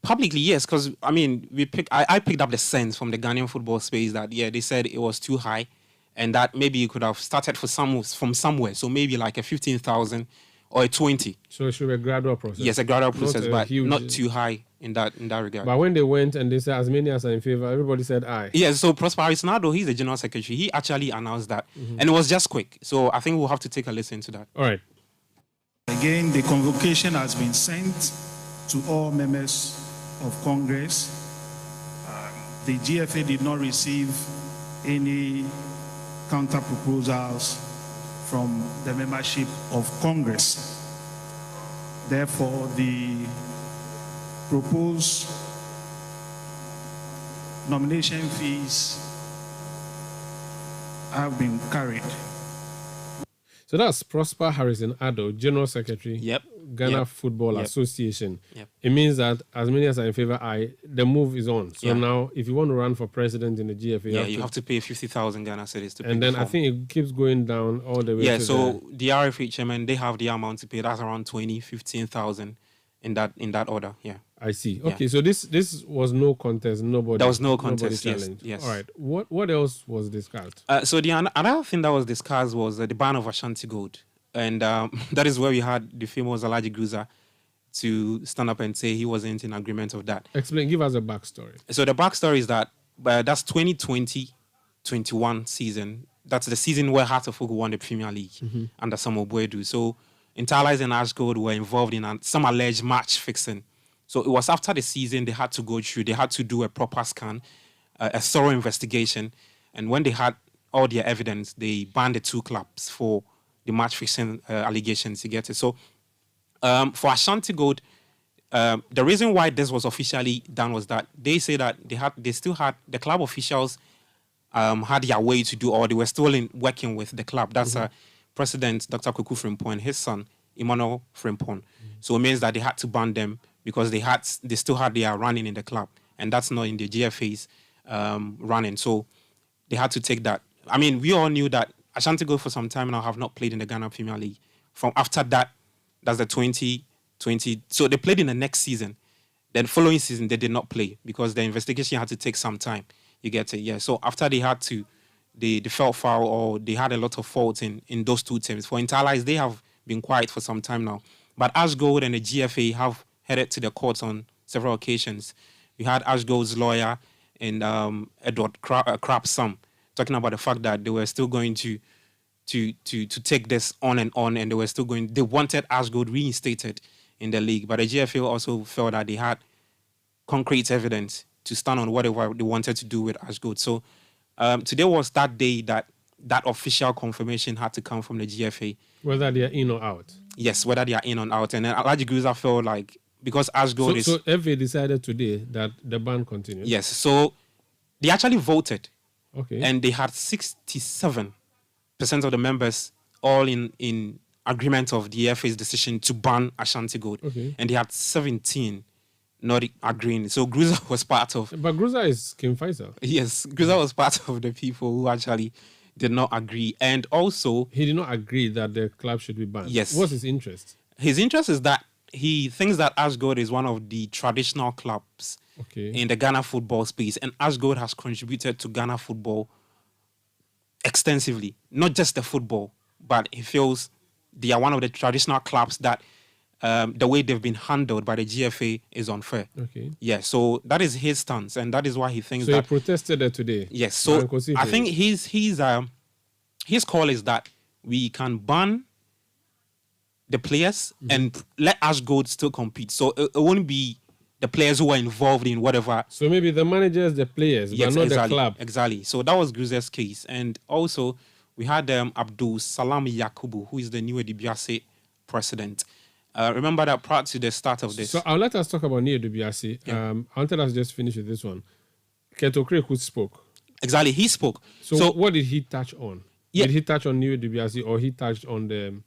Publicly, yes, because I picked up the sense from the Ghanaian football space that they said it was too high, and that maybe you could have started from somewhere. So maybe like a 15,000 or a 20. So it should be a gradual process. Yes, a gradual process, but huge, not too high in that regard. But when they went and they said as many as are in favor, everybody said aye. Yeah, so Prosper Harris-Nado, he's the general secretary. He actually announced that, and it was just quick. So I think we'll have to take a listen to that. All right. Again, the convocation has been sent to all members of Congress. The GFA did not receive any counter proposals from the membership of Congress. Therefore, the proposed nomination fees have been carried. So that's Prosper Harris-Nado, General Secretary, Yep. Ghana Yep. Football Yep. Association. Yep. It means that as many as are in favor, the move is on. So now, if you want to run for president in the GFA, you have to pay 50,000 Ghana cedis to pay. And then I think it keeps going down all the way. Yeah, to so the RFA chairman, they have the amount to pay. That's around 15,000 in that order. Yeah. I see. Okay, so this was no contest. Nobody. There was no contest. Yes. Yes. All right. What else was discussed? So the another thing that was discussed was the ban of Ashanti Gold, and that is where we had the famous Alhaji Guza to stand up and say he wasn't in agreement of that. Explain. Give us a backstory. So the backstory is that that's 2020-21 season. That's the season where Heart of Oak won the Premier League under Samuel Boedu. So Interlies and Ash Gold were involved in some alleged match fixing. So it was after the season they had to go through. They had to do a proper scan, a thorough investigation, and when they had all their evidence, they banned the two clubs for the match fixing allegations. You get it? So for Ashanti Gold, the reason why this was officially done was that they say that they still had the club officials had their way to do, or they were still working with the club. That's President Dr. Kuku Frimpong and his son Emmanuel Frimpong. So it means that they had to ban them because they still had their running in the club, and that's not in the GFA's running. So they had to take that. I mean, we all knew that Ashanti Gold for some time now have not played in the Ghana Premier League. From after that, that's the 2020. So they played in the next season. Then following season, they did not play because the investigation had to take some time. You get it? Yeah. So after they fell foul, or they had a lot of faults in those two teams. For Interlies, they have been quiet for some time now. But Ash Gold and the GFA have headed to the courts on several occasions. We had Ash Gold's lawyer and Edward Crapsam talking about the fact that they were still going to take this on, and they were still going. They wanted Ash Gold reinstated in the league, but the GFA also felt that they had concrete evidence to stand on whatever they wanted to do with Ash Gold. So today was that day that that official confirmation had to come from the GFA. Whether they are in or out. Yes, whether they are in or out. And then Alhaji Guza felt like, because Ashgold is... So FA decided today that the ban continues? Yes, so they actually voted. Okay. And they had 67% of the members all in agreement of the FA's decision to ban Ashanti Gold. Okay. And they had 17 not agreeing. So Gruza was part of... But Gruza is King Faisal. Yes, Gruza was part of the people who actually did not agree. And also... He did not agree that the club should be banned. Yes. What's his interest? His interest is that he thinks that Ashgold is one of the traditional clubs in the Ghana football space. And Ashgold has contributed to Ghana football extensively. Not just the football, but he feels they are one of the traditional clubs that the way they've been handled by the GFA is unfair. Okay. Yeah, so that is his stance, and that is why he thinks so that... he protested there today? Yes, so I think his call is that we can ban the players and let Ashgold still compete. So it won't be the players who are involved in whatever. So maybe the managers, the players, but not the club. Exactly. So that was Gruza's case. And also, we had Abdul Salam Yakubu, who is the new Edibiase president. Remember that prior to the start of this... So let us talk about Neo Edibiase. Yeah. I wanted us to just finish with this one. Keto Kreku spoke. Exactly, he spoke. So what did he touch on? Yeah. Did he touch on Neo Edibiase or he touched on the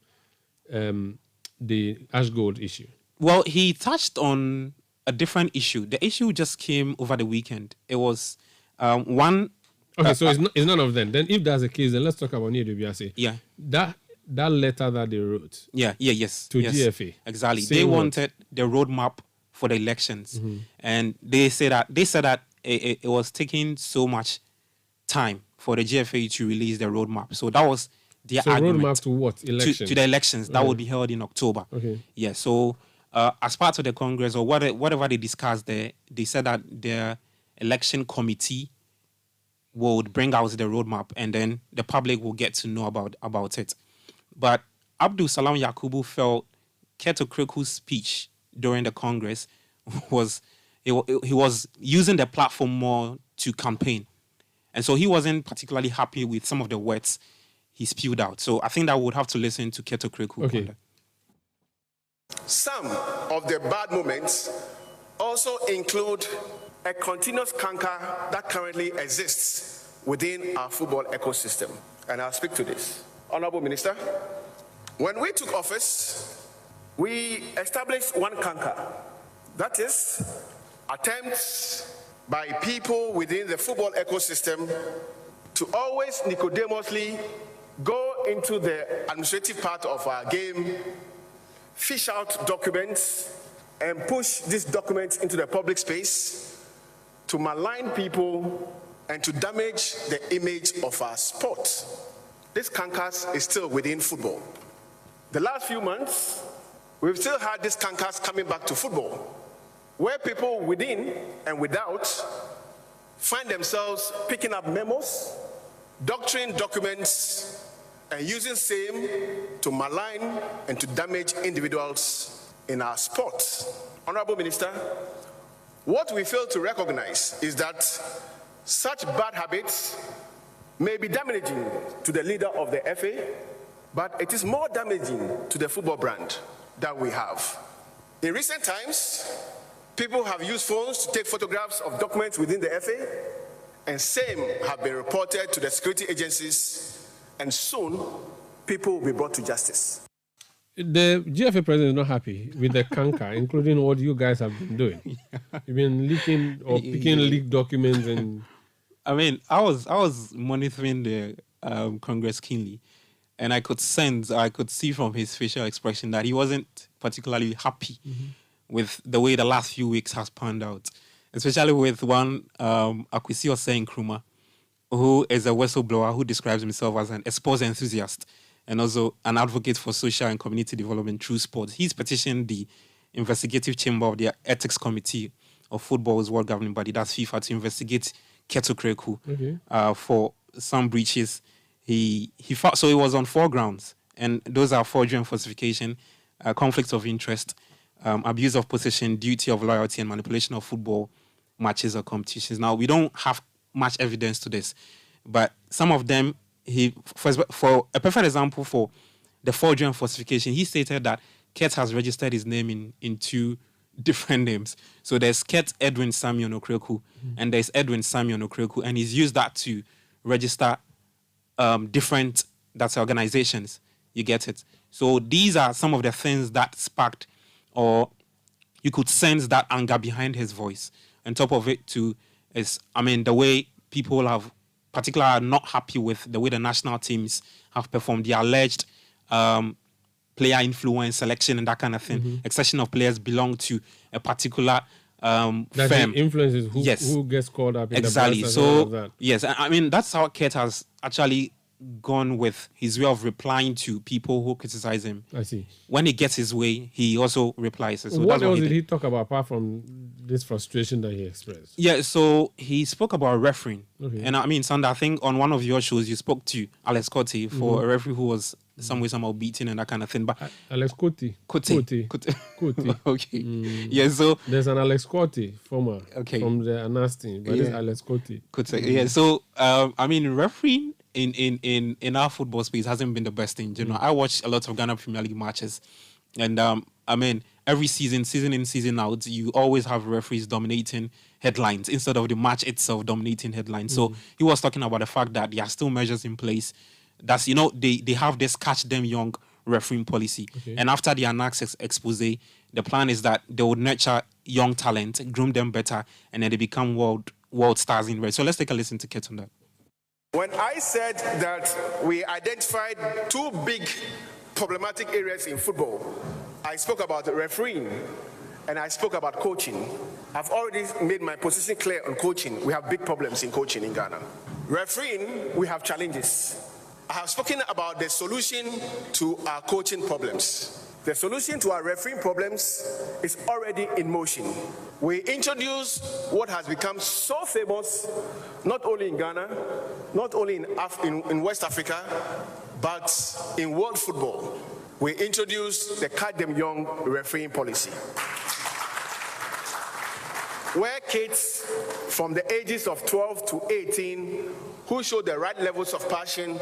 Ashgold issue? Well, he touched on a different issue. The issue just came over the weekend. It was one... Okay, so it's none of them. Then if that's the case, then let's talk about Neo Edibiase. Yeah. That letter that they wrote. Yes. To GFA. Exactly. They wanted the roadmap for the elections. And they said that it was taking so much time for the GFA to release the roadmap. So that was their argument. Roadmap to what? Elections? To the elections. That would be held in October. Okay. Yeah, so as part of the Congress or whatever they discussed there, they said that their election committee would bring out the roadmap and then the public will get to know about it. But Abdul Salam Yakubu felt Keto Kreku's speech during the Congress was he was using the platform more to campaign. And so he wasn't particularly happy with some of the words he spewed out. So I think that we would have to listen to Keto Kreku. Okay. Some of the bad moments also include a continuous canker that currently exists within our football ecosystem. And I'll speak to this. Honorable Minister, when we took office, we established one canker. That is, attempts by people within the football ecosystem to always nicodemously go into the administrative part of our game, fish out documents, and push these documents into the public space to malign people and to damage the image of our sport. This cankers is still within football. The last few months, we've still had these cankers coming back to football, where people within and without find themselves picking up memos, doctoring documents, and using same to malign and to damage individuals in our sport. Honorable Minister, what we fail to recognize is that such bad habits may be damaging to the leader of the FA, but it is more damaging to the football brand that we have. In recent times, people have used phones to take photographs of documents within the FA, and same have been reported to the security agencies, and soon people will be brought to justice. The GFA president is not happy with the canker, including what you guys have been doing. You've been leaking or picking leaked documents and... I mean, I was monitoring the Congress keenly, and I could see from his facial expression that he wasn't particularly happy with the way the last few weeks has panned out, especially with one Akwesi Osei Nkrumah, who is a whistleblower who describes himself as an sports enthusiast and also an advocate for social and community development through sports. He's petitioned the investigative chamber of the ethics committee of football's world governing body, that's FIFA, to investigate Keto Kreku for some breaches. He fought, so it was on 4 grounds, and those are fraudulent falsification, conflict of interest, abuse of position, duty of loyalty, and manipulation of football matches or competitions. Now, we don't have much evidence to this, but some of them for a perfect example for the forgery and falsification, he stated that Kurt has registered his name in two different names. So there's Kurt Edwin Samuel Okreku and there's Edwin Samuel Okreku, and he's used that to register different organizations. You get it? So these are some of the things that sparked, or you could sense that anger behind his voice. On top of it, too, is the way people have, particularly, are not happy with the way the national teams have performed. The alleged player influence, selection, and that kind of thing. A section of players belong to a particular firm. Influences who gets called up in exactly. the So all of that. yes, that's how Kurt has actually gone with his way of replying to people who criticize him. I see. When he gets his way, he also replies. So what else did he talk about apart from this frustration that he expressed? Yeah, so he spoke about refereeing. Okay. And Sandra, I think on one of your shows you spoke to Alex Cote for a referee who was somehow beaten and that kind of thing. But Alex Cote. Cote. Okay. Yeah, so there's an Alex Cote, former from the Anastin, but it's Alex Cote. Yeah, so refereeing in our football space hasn't been the best thing. You know, I watch a lot of Ghana Premier League matches, and every season in, season out, you always have referees dominating headlines instead of the match itself dominating headlines. So he was talking about the fact that there are still measures in place. That's, they have this catch them young refereeing policy. Okay. And after the Anax expose, the plan is that they would nurture young talent, groom them better, and then they become world stars in red. So let's take a listen to Kate on that. When I said that we identified two big problematic areas in football, I spoke about refereeing and I spoke about coaching. I've already made my position clear on coaching. We have big problems in coaching in Ghana. Refereeing, we have challenges. I have spoken about the solution to our coaching problems. The solution to our refereeing problems is already in motion. We introduced what has become so famous, not only in Ghana, not only in West Africa, but in world football. We introduced the Catch Them Young refereeing policy, where kids from the ages of 12 to 18 who show the right levels of passion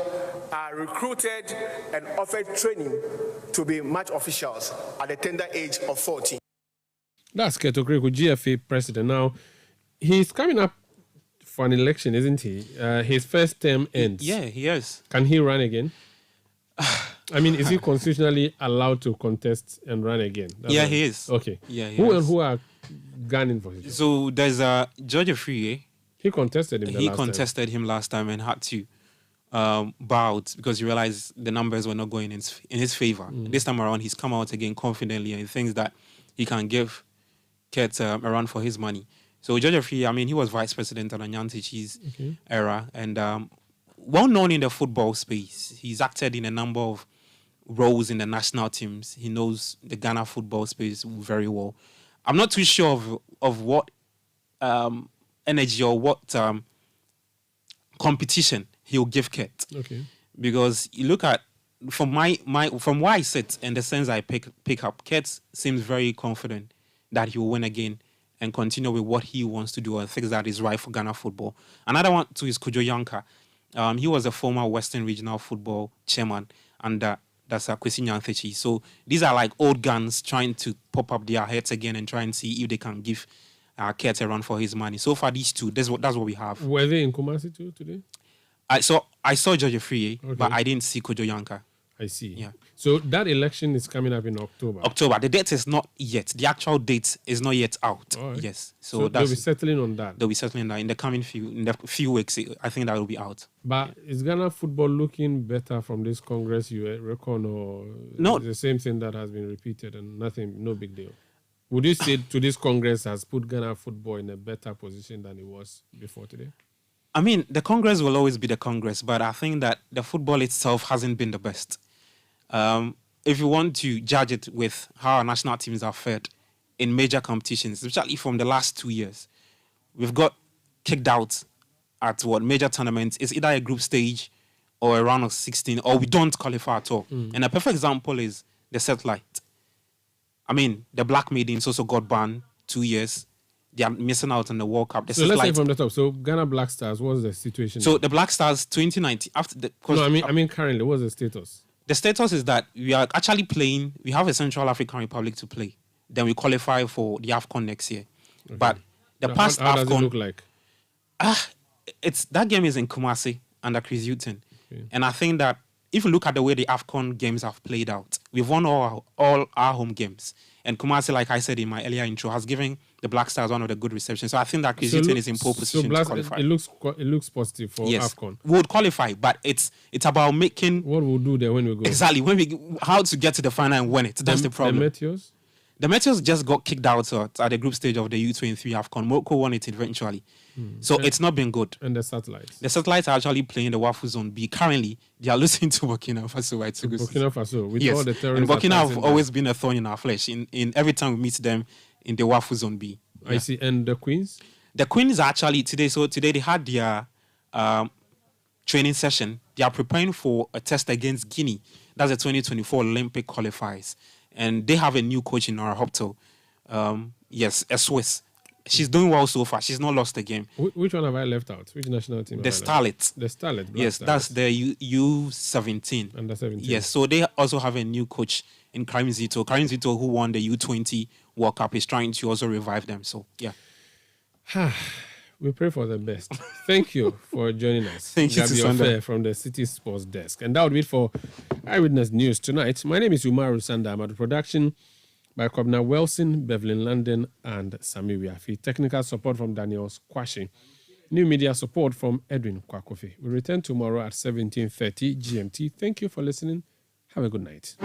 are recruited and offered training to be match officials at the tender age of 14. That's Keto Greco, GFA president. Now, he's coming up for an election, isn't he? His first term ends. Yeah, he is. Can he run again? Is he constitutionally allowed to contest and run again? He is. Okay. Yeah, and who are gunning for him? So there's George Afriyie. He contested him last time and had to bow out because he realized the numbers were not going in his favor. This time around, he's come out again confidently and thinks that he can give Kurt a run for his money. So George Afriyie, he was vice president under Nyantichi's era and well known in the football space. He's acted in a number of roles in the national teams. He knows the Ghana football space very well. I'm not too sure of what energy or what competition he'll give Kurt. Okay. Because you look at from from where I sit and the sense I pick up, Kurt seems very confident that he will win again and continue with what he wants to do and thinks that is right for Ghana football. Another one too is Kojo Yanka. He was a former Western Regional Football chairman under that's Kwesi Nyanthechi. So these are like old guns trying to pop up their heads again and try and see if they can give Kurt a run for his money. So far, these two, that's what we have. Were they in Kumasi too today? I saw George Afriyie, but I didn't see Kojo Yanka. I see. Yeah. So that election is coming up in October. The date is not yet. The actual date is not yet out. Right. Yes. So they'll be settling on that. They'll be settling on that in the coming few weeks. I think that will be out. But is Ghana football looking better from this Congress you reckon, or no? It's the same thing that has been repeated and no big deal? Would you say to this Congress has put Ghana football in a better position than it was before today? The Congress will always be the Congress, but I think that the football itself hasn't been the best. If you want to judge it with how our national teams are fared in major competitions, especially from the last 2 years, we've got kicked out at major tournaments. It's either a group stage or a round of 16, or we don't qualify at all. And a perfect example is the Satellite. The Black Maidens also got banned 2 years. they are missing out on the World Cup. So let's say from the top. So Ghana Black Stars, what's the situation? So the Black Stars 2019 after the. No, I mean currently, what's the status? The status is that we are actually playing. We have a Central African Republic to play. Then we qualify for the AFCON next year. Okay. But the past how AFCON, does it look like? It's that game is in Kumasi under Chris Hughton, and I think that if you look at the way the AFCON games have played out, we've won all our home games. And Kumasi, like I said in my earlier intro, has given the Black Stars one of the good receptions. So I think that Chris Hughton is in pole position to qualify. It looks positive for AFCON. We would qualify, but it's about making what we'll do there when we go. Exactly how to get to the final and win it. That's the problem. The Meteors? The Meteors just got kicked out at the group stage of the U23 AFCON. Morocco won it eventually. So it's not been good. And the Satellites? The Satellites are actually playing the Wafu Zone B. Currently, they are losing to Burkina Faso. Right? Burkina Faso, with yes. all the terrorists. And Burkina have always been a thorn in our flesh. In every time we meet them in the Wafu Zone B. I see. And the Queens? The Queens are actually today. So today they had their training session. They are preparing for a test against Guinea. That's the 2024 Olympic qualifiers. And they have a new coach in Nora Hopto. Yes, a Swiss. She's doing well so far. She's not lost a game. Which one have I left out? Which national team? The Starlets. The Starlets. Yes, that's the U17. Under 17. Yes, so they also have a new coach in Karim Zito. Karim Zito, who won the U20 World Cup, is trying to also revive them. So, yeah. We pray for the best. Thank you for joining us. Thank you, Gabriel from the Citi Sports Desk. And that would be it for Eyewitness News tonight. My name is Umaru Sanda. I'm at the production by Kobna Wilson, Bevelyn London, and Sami Wiafi. Technical support from Daniel Squashi. New media support from Edwin Kwakofi. We return tomorrow at 17:30 GMT. Thank you for listening. Have a good night.